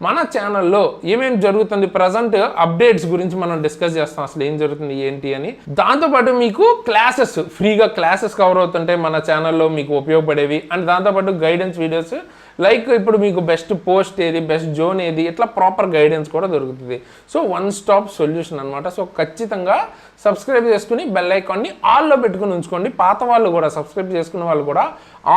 మన ఛానల్లో ఏమేమి జరుగుతుంది ప్రజెంట్ అప్డేట్స్ గురించి మనం డిస్కస్ చేస్తాం, అసలు ఏం జరుగుతుంది ఏంటి అని. దాంతోపాటు మీకు క్లాసెస్ ఫ్రీగా క్లాసెస్ కవర్ అవుతుంటాయి మన ఛానల్లో మీకు ఉపయోగపడేవి. అండ్ దాంతోపాటు గైడెన్స్ వీడియోస్ లైక్ ఇప్పుడు మీకు బెస్ట్ పోస్ట్ ఏది, బెస్ట్ జోన్ ఏది, ఇట్లా ప్రాపర్ గైడెన్స్ కూడా దొరుకుతుంది. సో వన్ స్టాప్ సొల్యూషన్ అనమాట. సో ఖచ్చితంగా సబ్స్క్రైబ్ చేసుకుని బెల్ ఐకాన్ని ఆల్లో పెట్టుకుని ఉంచుకోండి. పాత వాళ్ళు కూడా సబ్స్క్రైబ్ చేసుకున్న వాళ్ళు కూడా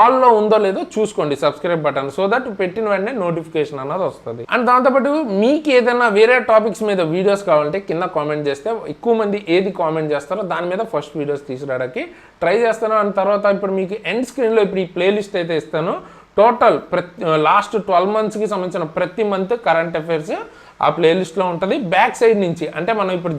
ఆల్లో ఉందో లేదో చూసుకోండి సబ్స్క్రైబ్ బటన్. సో దట్ పెట్టిన వెంటనే నోటిఫికేషన్ అన్నది వస్తుంది. అండ్ దాంతోపాటు మీకు ఏదైనా వేరే టాపిక్స్ మీద వీడియోస్ కావాలంటే కింద కామెంట్ చేస్తే ఎక్కువ మంది ఏది కామెంట్ చేస్తారో దాని మీద ఫస్ట్ వీడియోస్ తీసుకురావడానికి ట్రై చేస్తాను. అండ్ తర్వాత ఇప్పుడు మీకు ఎండ్ స్క్రీన్లో ఇప్పుడు ఈ ప్లేలిస్ట్ అయితే ఇస్తాను. టోటల్ లాస్ట్ 12 monthsకి సంబంధించిన ప్రతి మంత్ కరెంట్ అఫైర్స్ ఆ ప్లేలిస్ట్లో ఉంటుంది. బ్యాక్ సైడ్ నుంచి అంటే మనం ఇప్పుడు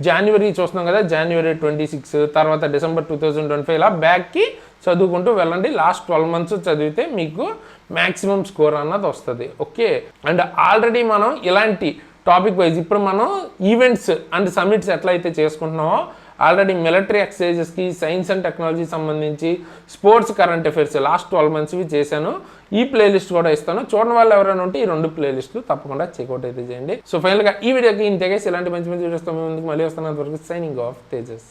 జనవరి చూస్తున్నాం కదా, January 26 తర్వాత December 2025 ఇలా బ్యాక్కి చదువుకుంటూ వెళ్ళండి. లాస్ట్ 12 months చదివితే మీకు మ్యాక్సిమం స్కోర్ అన్నది వస్తుంది. ఓకే, అండ్ ఆల్రెడీ మనం ఇలాంటి టాపిక్ వైజ్ ఇప్పుడు మనం ఈవెంట్స్ అండ్ సమిట్స్ ఎట్లయితే చేసుకుంటున్నామో ఆల్రెడీ మిలిటరీ ఎక్సర్సైజెస్కి, సైన్స్ అండ్ టెక్నాలజీ సంబంధించి, స్పోర్ట్స్ కరెంట్ అఫైర్స్ లాస్ట్ 12 monthsవి చేశాను. ఈ ప్లేలిస్ట్ కూడా ఇస్తాను. చూడని వాళ్ళు ఎవరైనా ఉంటే ఈ 2 playlists తప్పకుండా చెక్అవుట్ అయితే చేయండి. సో ఫైనల్గా ఈ వీడియోకి ఇంతేగా ఇలాంటి మంచి మంచి వీడియోస్తో మేము ముందుకు మళ్ళీ వస్తాను. అంతవరకు సైనింగ్ ఆఫ్ తేజస్.